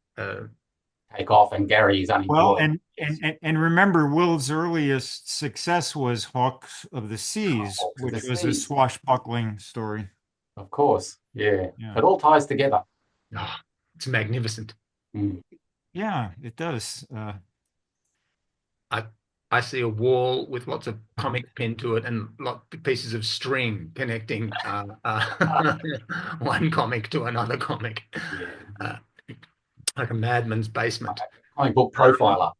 [SPEAKER 3] take off, and Gary is
[SPEAKER 2] Well,
[SPEAKER 3] unemployed.
[SPEAKER 2] and
[SPEAKER 3] Yes.
[SPEAKER 2] and remember, Will's earliest success was Hawks of the Seas,
[SPEAKER 3] Hawks of the
[SPEAKER 2] which was a
[SPEAKER 3] Sea.
[SPEAKER 2] swashbuckling story.
[SPEAKER 3] Of course. Yeah.
[SPEAKER 2] Yeah.
[SPEAKER 3] It all ties together.
[SPEAKER 1] Oh, it's magnificent.
[SPEAKER 3] Mm.
[SPEAKER 2] Yeah, it does.
[SPEAKER 1] I I see a wall with lots of comics pinned to it and lot pieces of string connecting one comic to another comic,
[SPEAKER 3] Yeah,
[SPEAKER 1] uh, like a madman's basement.
[SPEAKER 3] comic book
[SPEAKER 1] Um,
[SPEAKER 3] profiler.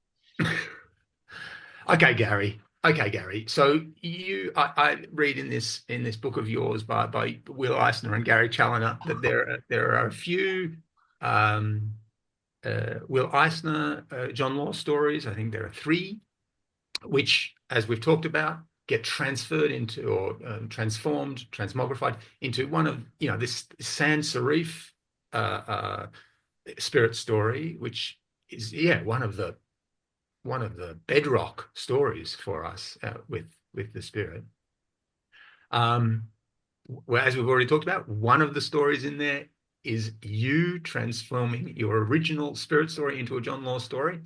[SPEAKER 1] okay, Gary. Okay, Gary. So I read in this book of yours by Will Eisner and Gary Chaloner that there are a few um, Will Eisner John Law stories. I think there are three, which, as we've talked about, get transferred into or transformed, transmogrified into one of this sans serif uh, spirit story, which is one of the bedrock stories for us with the spirit. Um, well, as we've already talked about, one of the stories in there is you transforming your original spirit story into a John Law story.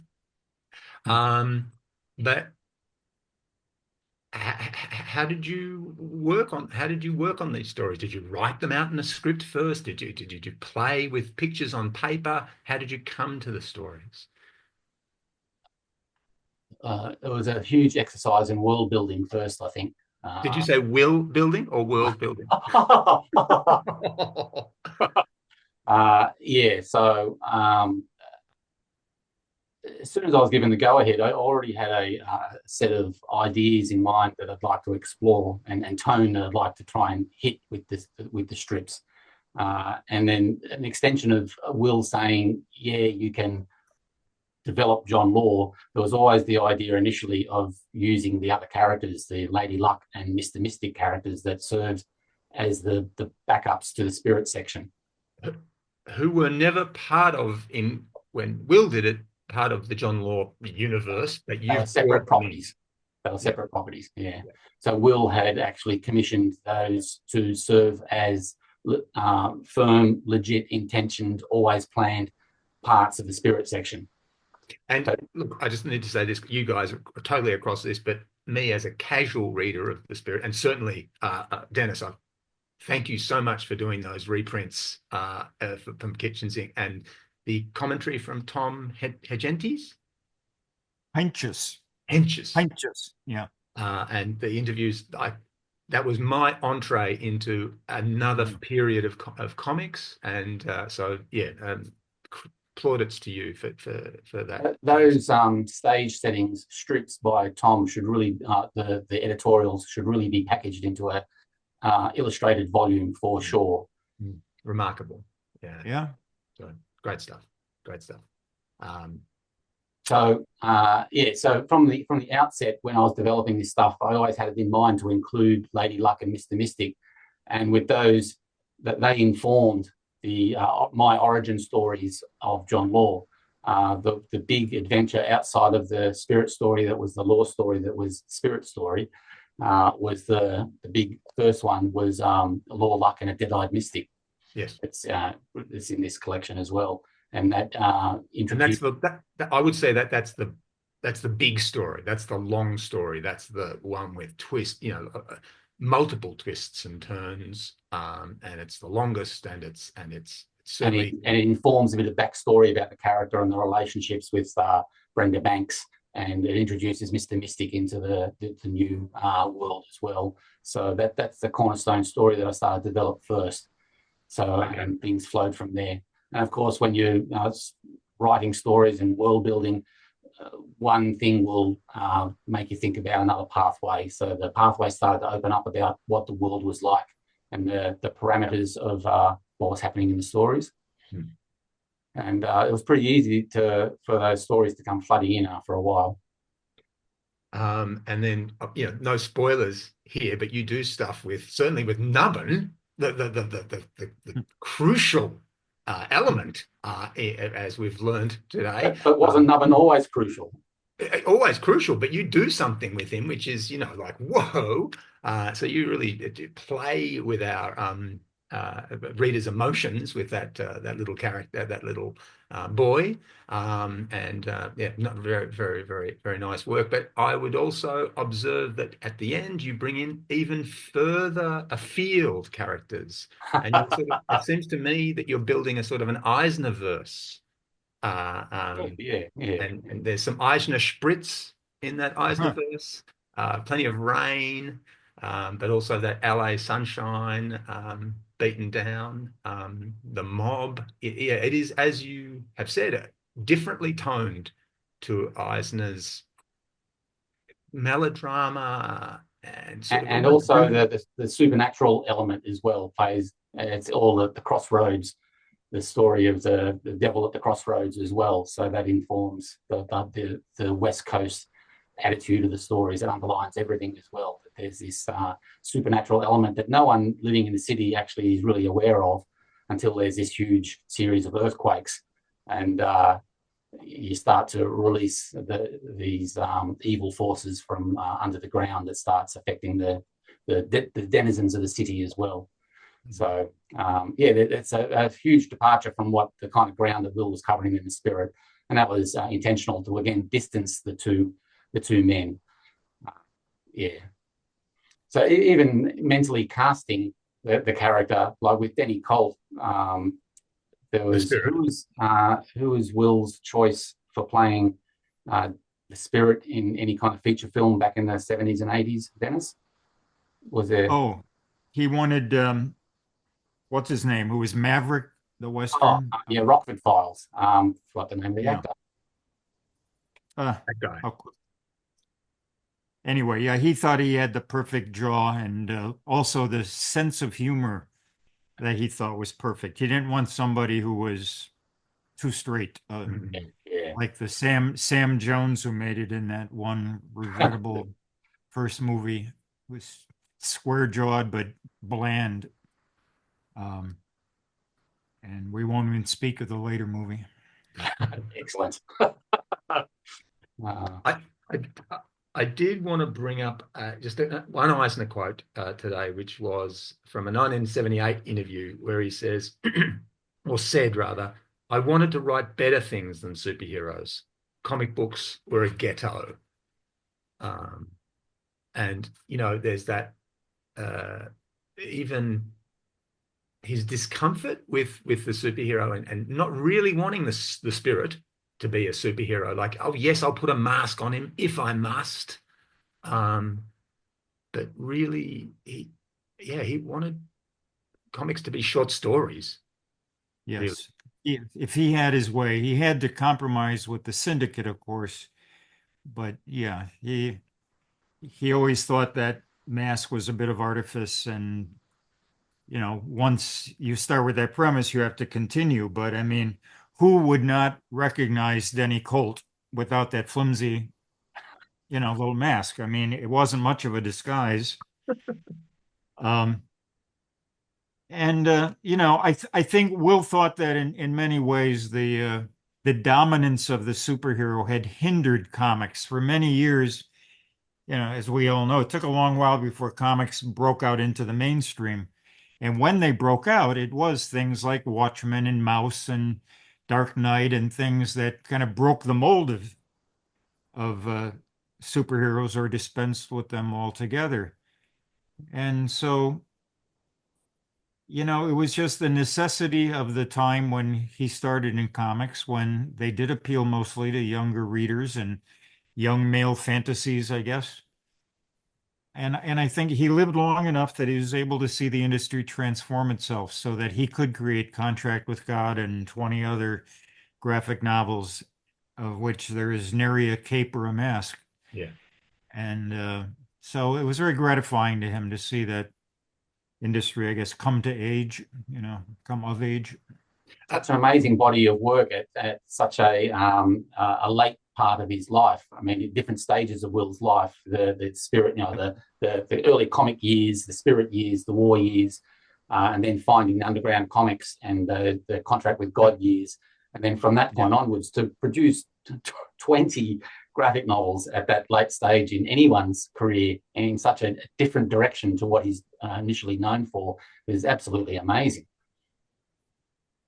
[SPEAKER 1] Um, but how did you work on these stories? Did you write them out in a script first? Did you play with pictures on paper? How did you come to the stories?
[SPEAKER 3] It was a huge exercise in world building first, I think.
[SPEAKER 1] Did you
[SPEAKER 3] Uh,
[SPEAKER 1] say will building or world building?
[SPEAKER 3] yeah, so as soon as I was given the go ahead, I already had a set of ideas in mind that I'd like to explore and tone that I'd like to try and hit with the strips. And then an extension of Will saying, yeah, you can develop John Law. There was always the idea initially of using the other characters, the Lady Luck and Mr. Mystic characters that served as the backups to the spirit section.
[SPEAKER 1] Who were never part of in when Will did it, part of the John Law universe, but
[SPEAKER 3] They were
[SPEAKER 1] you've
[SPEAKER 3] separate
[SPEAKER 1] brought them in.
[SPEAKER 3] properties. They were
[SPEAKER 1] Yeah,
[SPEAKER 3] separate properties. Yeah.
[SPEAKER 1] yeah.
[SPEAKER 3] So Will had actually commissioned those to serve as firm, legit, intentioned, always planned parts of the spirit section.
[SPEAKER 1] And
[SPEAKER 3] So,
[SPEAKER 1] look, I just need to say this: you guys are totally across this, but me as a casual reader of the spirit, and certainly Dennis, I thank you so much for doing those reprints from Kitchen Sink and the commentary from Tom Hedgentes.
[SPEAKER 2] Henches.
[SPEAKER 1] Henches.
[SPEAKER 2] Henches. Yeah.
[SPEAKER 1] And the interviews. That was my entree into another
[SPEAKER 2] Mm.
[SPEAKER 1] period of comics, and so yeah, plaudits to you for that.
[SPEAKER 3] those stage settings, strips by Tom should really, the editorials should really be packaged into a illustrated volume for sure.
[SPEAKER 1] Remarkable. Yeah.
[SPEAKER 2] Yeah.
[SPEAKER 1] So great stuff. Great stuff. Um,
[SPEAKER 3] So from the outset, when I was developing this stuff, I always had it in mind to include Lady Luck and Mr. Mystic, and with those, that they informed my origin stories of John Law. The big adventure outside of the spirit story that was the Law story that was spirit story was the big first one was Law, Luck, and a Dead-Eyed Mystic.
[SPEAKER 1] yes.
[SPEAKER 3] It's in this collection as well, and that
[SPEAKER 1] And that's
[SPEAKER 3] introduced.
[SPEAKER 1] I would say that's the big story. That's the long story. That's the one with multiple twists and turns. And it's the longest, and it's certainly
[SPEAKER 3] And it informs a bit of backstory about the character and the relationships with Brenda Banks, and it introduces Mr. Mystic into the new world as well. So that's the cornerstone story that I started to develop first. So
[SPEAKER 1] okay.
[SPEAKER 3] and things flowed from there. And of course, when you writing stories and world building, one thing will make you think about another pathway. So the pathway started to open up about what the world was like and the parameters of what was happening in the stories.
[SPEAKER 1] Hmm.
[SPEAKER 3] And it was pretty easy for those stories to come flooding in after a while.
[SPEAKER 1] And then no spoilers here, but you do stuff with certainly with Nubbin, the crucial element, as we've learned today.
[SPEAKER 3] But wasn't Nubbin always crucial?
[SPEAKER 1] Always crucial, but you do something with him, which is, like, whoa. So you really play with our readers' emotions with that little character, that little boy. And yeah, not very, very, very, very nice work. But I would also observe that at the end, you bring in even further afield characters. And it seems to me that you're building a sort of an Eisner verse. Uh,
[SPEAKER 3] Yeah,
[SPEAKER 1] um,
[SPEAKER 3] yeah, yeah.
[SPEAKER 1] and there's some Eisner spritz in that
[SPEAKER 2] Huh.
[SPEAKER 1] Eisnerverse, plenty of rain, but also that LA sunshine, beaten down, the mob. Yeah, it is, as you have said, differently toned to Eisner's melodrama and sort of
[SPEAKER 3] And
[SPEAKER 1] almost
[SPEAKER 3] also
[SPEAKER 1] brooding.
[SPEAKER 3] the supernatural element as well plays. It's all at the crossroads, the story of the devil at the crossroads as well. So that informs the West Coast attitude of the stories. It underlines everything as well. That there's this supernatural element that no one living in the city actually is really aware of until there's this huge series of earthquakes, and you start to release these evil forces from under the ground that starts affecting the denizens of the city as well. So yeah, it's a huge departure from what the kind of ground that Will was covering in the spirit, and that was intentional to again distance the two men. Uh, yeah. So even mentally casting the character, like with Denny Colt, there
[SPEAKER 1] The
[SPEAKER 3] was
[SPEAKER 1] spirit.
[SPEAKER 3] who was Will's choice for playing uh, the spirit in any kind of feature film back in the 70s and 80s, Dennis? Was there?
[SPEAKER 2] Oh, he wanted what's his name? Who was Maverick, the
[SPEAKER 3] Oh,
[SPEAKER 2] Western?
[SPEAKER 3] yeah, Rockford Files. Forgot the name of the
[SPEAKER 2] Yeah.
[SPEAKER 3] actor.
[SPEAKER 2] Uh,
[SPEAKER 1] That guy.
[SPEAKER 2] how Anyway, yeah, he thought he had the perfect jaw and also the sense of humor that he thought was perfect. He didn't want somebody who was too straight,
[SPEAKER 1] Mhm.
[SPEAKER 3] Yeah.
[SPEAKER 2] like the Sam Jones who made it in that one regrettable first movie. Was square jawed but bland. Um, and we won't even speak of the later movie.
[SPEAKER 3] Excellent.
[SPEAKER 1] I, I, I did want to bring up just one Eisner quote today, which was from a 1978 interview where he says, or said rather, I wanted to write better things than superheroes. Comic books were a ghetto. Um, and, there's that uh, even his discomfort with the superhero and not really wanting the spirit to be a superhero. Like, oh, yes, I'll put a mask on him if I must. Um, but really, he wanted comics to be short stories, really.
[SPEAKER 2] Yes. If he had his way, he had to compromise with the syndicate, of course. But yeah, he always thought that mask was a bit of artifice. And, once you start with that premise, you have to continue. But I mean, who would not recognize Denny Colt without that flimsy, little mask? I mean, it wasn't much of a disguise. Um, And I think Will thought that in many ways the dominance of the superhero had hindered comics for many years. As we all know, it took a long while before comics broke out into the mainstream. And when they broke out, it was things like Watchmen and Mouse and Dark Knight and things that kind of broke the mold of superheroes or dispensed with them altogether. And so it was just the necessity of the time when he started in comics, when they did appeal mostly to younger readers and young male fantasies, I guess. And I think he lived long enough that he was able to see the industry transform itself so that he could create Contract with God and 20 other graphic novels, of which there is nary a cape or a mask.
[SPEAKER 1] Yeah.
[SPEAKER 2] And so it was very gratifying to him to see that industry, I guess, come to age, come of age.
[SPEAKER 1] Uh,
[SPEAKER 3] Such an amazing body of work at such a late part of his life. I mean, at different stages of Will's life, the spirit, the early comic years, the spirit years, the war years, and then finding the underground comics and the contract with God years, and then from that
[SPEAKER 2] Yeah.
[SPEAKER 3] point onwards to produce 20 graphic novels at that late stage in anyone's career and in such a different direction to what he's initially known for is absolutely amazing.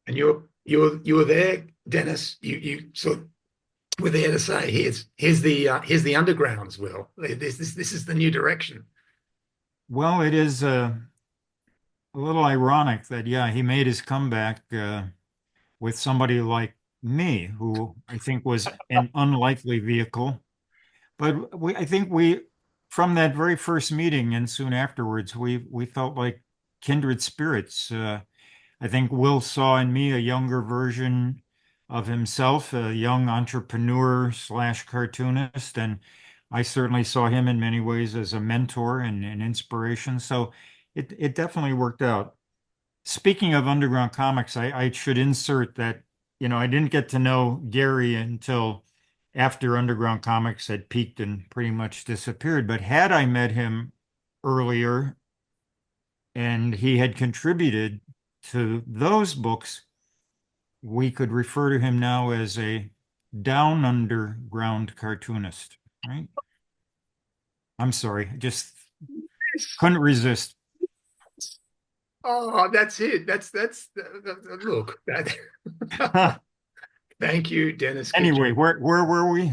[SPEAKER 1] and you were there, Dennis. You sort of were there to say, here's the undergrounds, Will. This is the new direction.
[SPEAKER 2] Well, it is a little ironic that, yeah, he made his comeback with somebody like me, who I think was an unlikely vehicle. But I think from that very first meeting and soon afterwards, we felt like kindred spirits. I think Will saw in me a younger version of himself, a young entrepreneur slash cartoonist, and I certainly saw him in many ways as a mentor and an inspiration. So it definitely worked out. Speaking of underground comics, I should insert that, I didn't get to know Gary until after underground comics had peaked and pretty much disappeared. But had I met him earlier and he had contributed to those books, we could refer to him now as a down underground cartoonist, right? I'm sorry, just couldn't resist.
[SPEAKER 1] Oh, that's it. Look, thank you, Denis
[SPEAKER 2] Anyway,
[SPEAKER 1] Kitchen.
[SPEAKER 2] where were we?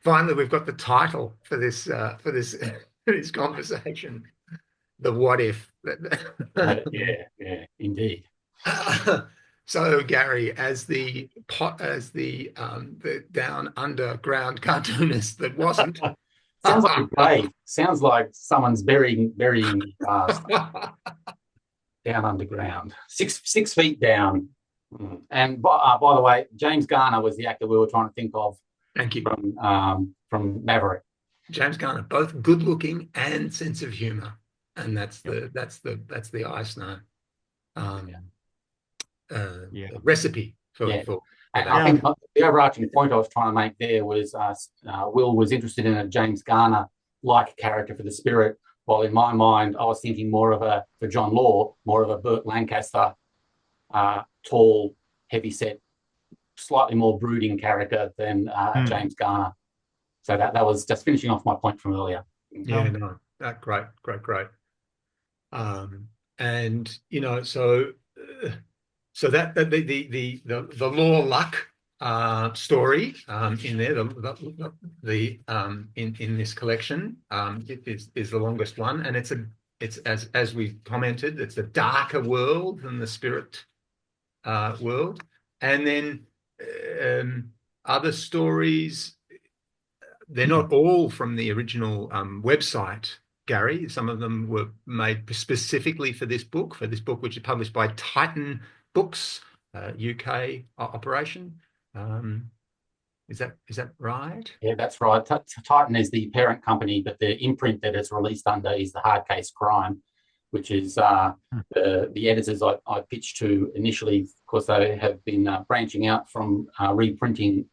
[SPEAKER 1] Finally, we've got the title for this conversation. The what if.
[SPEAKER 3] Indeed.
[SPEAKER 1] So Gary, the down underground cartoonist that wasn't.
[SPEAKER 3] Sounds like a grave. Sounds like someone's burying me fast down underground, 6 feet down. And by the way, James Garner was the actor we were trying to think of.
[SPEAKER 1] Thank you.
[SPEAKER 3] From Maverick.
[SPEAKER 1] James Garner, both good looking and sense of humor, and that's the Eisner recipe for
[SPEAKER 3] I think the overarching point I was trying to make there was Will was interested in a James Garner-like character for the Spirit, while in my mind I was thinking more of for John Law, more of a Burt Lancaster, tall, heavy-set, slightly more brooding character than James Garner. So that was just finishing off my point from earlier.
[SPEAKER 1] Yeah, no, great. And so that the Law Luck story in there, in this collection, is the longest one, and it's as we commented, it's a darker world than the Spirit world, and then other stories. They're not all from the original website, Gary. Some of them were made specifically for this book, which is published by Titan Books, UK operation. Is that right?
[SPEAKER 3] Yeah, that's right. Titan is the parent company, but the imprint that it's released under is the Hard Case Crime, which is the editors I pitched to initially, of course, they have been branching out from reprinting,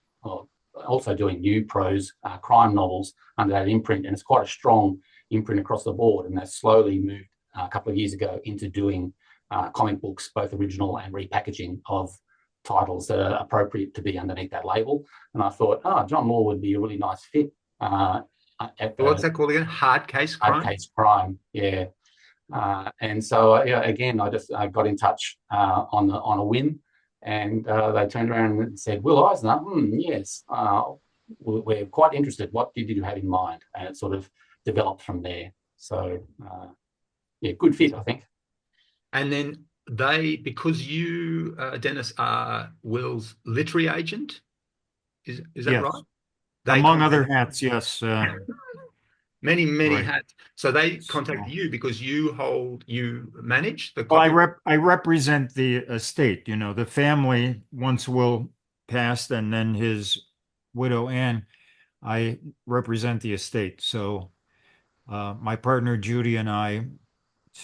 [SPEAKER 3] also doing new prose crime novels under that imprint, and it's quite a strong imprint across the board. And they slowly moved a couple of years ago into doing comic books, both original and repackaging of titles that are appropriate to be underneath that label. And I thought, John Law would be a really nice fit.
[SPEAKER 1] What's that called again? Hard Case Crime?
[SPEAKER 3] Hard Case Crime, yeah. And so, again, I just got in touch on a whim. And they turned around and said, Will Eisner, yes, we're quite interested. What did you have in mind? And it sort of developed from there. So, good fit, I think.
[SPEAKER 1] And then because you, Denis, are Will's literary agent, is that right?
[SPEAKER 2] Among other hats, yes.
[SPEAKER 1] Many hats. So they contact you because you manage the.
[SPEAKER 2] Well, I represent the estate. The family once Will passed, and then his widow Anne. I represent the estate. So my partner Judy and I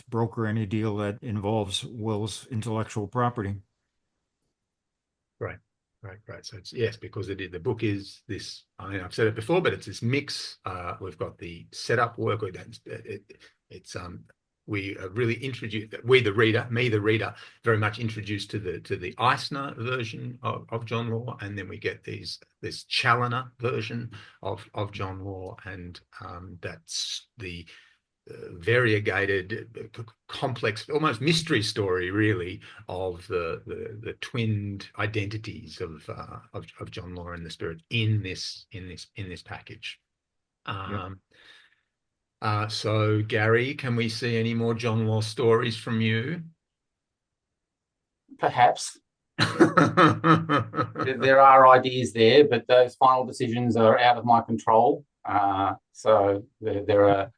[SPEAKER 2] broker any deal that involves Will's intellectual property.
[SPEAKER 1] Right. So yes, because the book is this. I mean, I've said it before, but it's this mix. We've got the setup work. We are really introduced. Me the reader, very much introduced to the Eisner version of John Law, and then we get this Chaloner version of John Law, and that's the variegated, complex, almost mystery story, really, of the twinned identities of John Law and the Spirit in this package. So, Gary, can we see any more John Law stories from you?
[SPEAKER 3] Perhaps. Yeah, I think, There are ideas there, but those final decisions are out of my control. So there are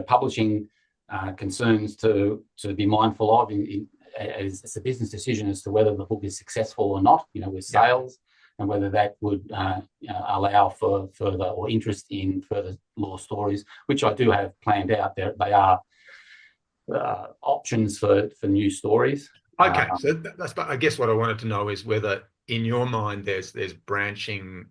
[SPEAKER 3] publishing concerns to be mindful of as a business decision as to whether the book is successful or not, with sales, and whether that would allow for further or interest in further law stories, which I do have planned out there. They are options for new stories.
[SPEAKER 1] Okay, so that's. I guess what I wanted to know is whether, in your mind, there's branching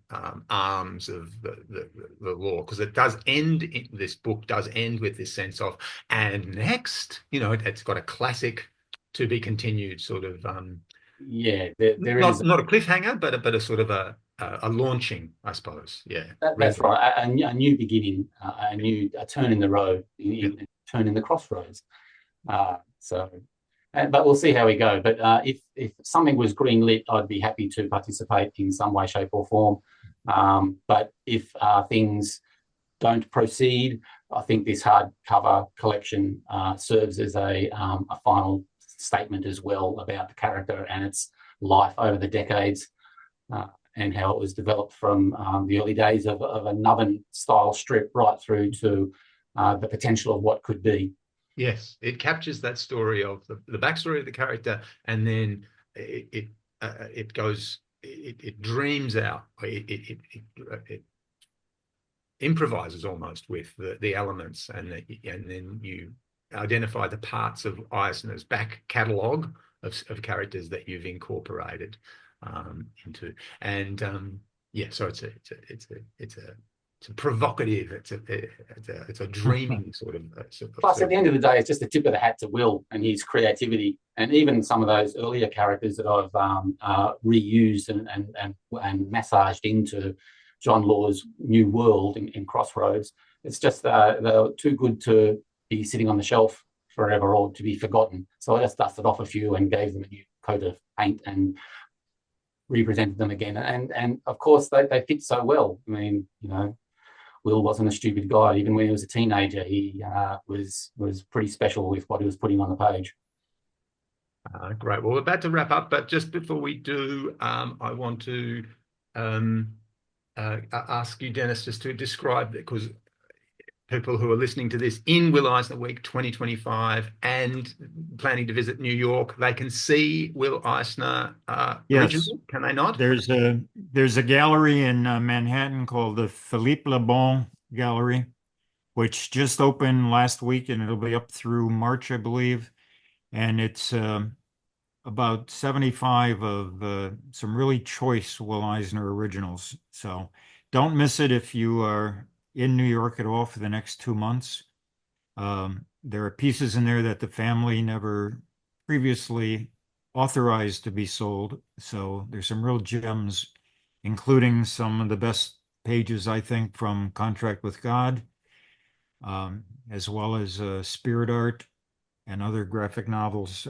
[SPEAKER 1] arms of the law, because it does end. This book does end with this sense of, and next, it's got a classic to be continued sort of.
[SPEAKER 3] Yeah, there is.
[SPEAKER 1] Not a cliffhanger, but a sort of a launching, I suppose. Yeah,
[SPEAKER 3] That's right. A new beginning, a turn in the road, turn in the crossroads. But we'll see how we go. But if something was greenlit, I'd be happy to participate in some way, shape, or form. But if things don't proceed, I think this hardcover collection serves as a final statement as well about the character and its life over the decades, and how it was developed from the early days of a nubbin-style strip right through to the potential of what could be.
[SPEAKER 1] Yes, it captures that story of the backstory of the character, and then it goes, it dreams out, it improvises almost with the elements, and then you identify the parts of Eisner's back catalogue of characters that you've incorporated into, and so it's a provocative, it's a dreaming sort of.
[SPEAKER 3] Plus, at the end of the day, it's just a tip of the hat to Will and his creativity, and even some of those earlier characters that I've reused and massaged into John Law's new world in Crossroads. It's just they're too good to be sitting on the shelf forever or to be forgotten. So I just dusted off a few and gave them a new coat of paint and represented them again. And of course, they fit so well. I mean, Will wasn't a stupid guy. Even when he was a teenager, he was pretty special with what he was putting on the page.
[SPEAKER 1] Great. Well, we're about to wrap up, but just before we do, I want to ask you, Denis, just to describe, because people who are listening to this in Will Eisner Week 2025 and planning to visit New York, they can see Will Eisner original, can they not?
[SPEAKER 2] There's a gallery in Manhattan called the Philippe Le Bon Gallery, which just opened last week, and it'll be up through March, I believe. And it's about 75 of some really choice Will Eisner originals. So don't miss it if you are in New York at all for the next 2 months. There are pieces in there that the family never previously authorized to be sold. So there's some real gems, including some of the best pages, I think, from Contract with God, as well as Spirit Art and other graphic novels.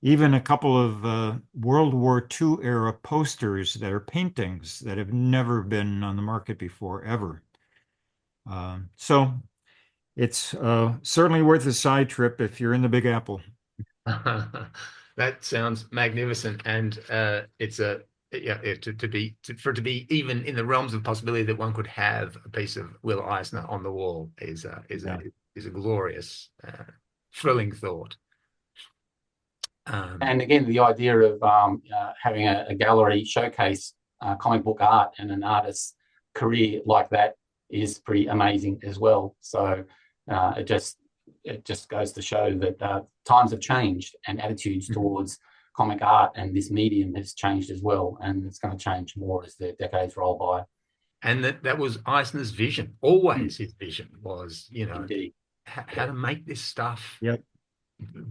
[SPEAKER 2] Even a couple of World War II era posters that are paintings that have never been on the market before, ever. So it's certainly worth a side trip if you're in the Big Apple.
[SPEAKER 1] That sounds magnificent, and it's for it to be even in the realms of possibility that one could have a piece of Will Eisner on the wall is a glorious, thrilling thought.
[SPEAKER 3] And again, the idea of having a gallery showcase comic book art and an artist's career like that is pretty amazing as well. So it just goes to show that times have changed and attitudes towards comic art and this medium has changed as well, and it's going to change more as the decades roll by.
[SPEAKER 1] And that was Eisner's vision. Always his vision was,
[SPEAKER 3] Indeed.
[SPEAKER 1] how to make this stuff.
[SPEAKER 2] Yep.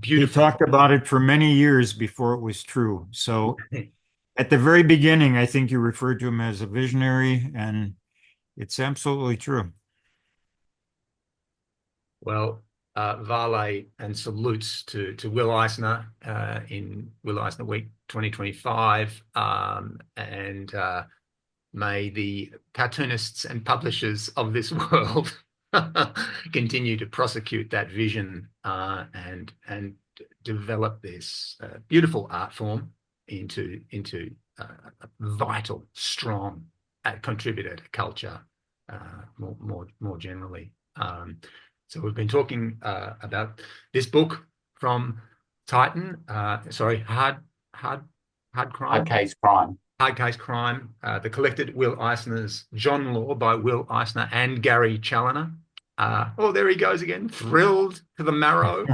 [SPEAKER 1] Beautiful.
[SPEAKER 2] He talked about it for many years before it was true. So at the very beginning, I think you referred to him as a visionary, and it's absolutely true.
[SPEAKER 1] Well, Vale and salutes to Will Eisner in Will Eisner Week 2025, and may the cartoonists and publishers of this world continue to prosecute that vision and develop this beautiful art form into a vital, strong contributor to culture more generally. So we've been talking about this book from Titan. Hard Crime.
[SPEAKER 3] Hard Case Crime.
[SPEAKER 1] Hard Case Crime, the collected Will Eisner's John Law by Will Eisner and Gary Chaloner. Oh, there he goes again, thrilled to the marrow.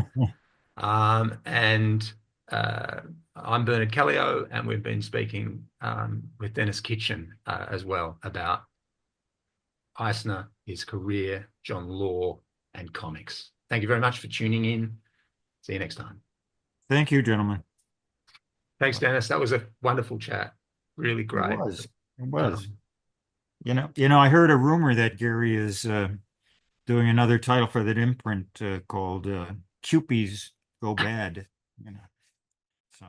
[SPEAKER 1] And I'm Bernard Caleo, and we've been speaking with Denis Kitchen as well about Eisner, his career, John Law, and comics. Thank you very much for tuning in. See you next time.
[SPEAKER 2] Thank you, gentlemen.
[SPEAKER 1] Thanks, Denis. That was a wonderful chat. Really great.
[SPEAKER 2] It was. It was. I heard a rumor that Gary is doing another title for that imprint called Cupies Go Bad. So.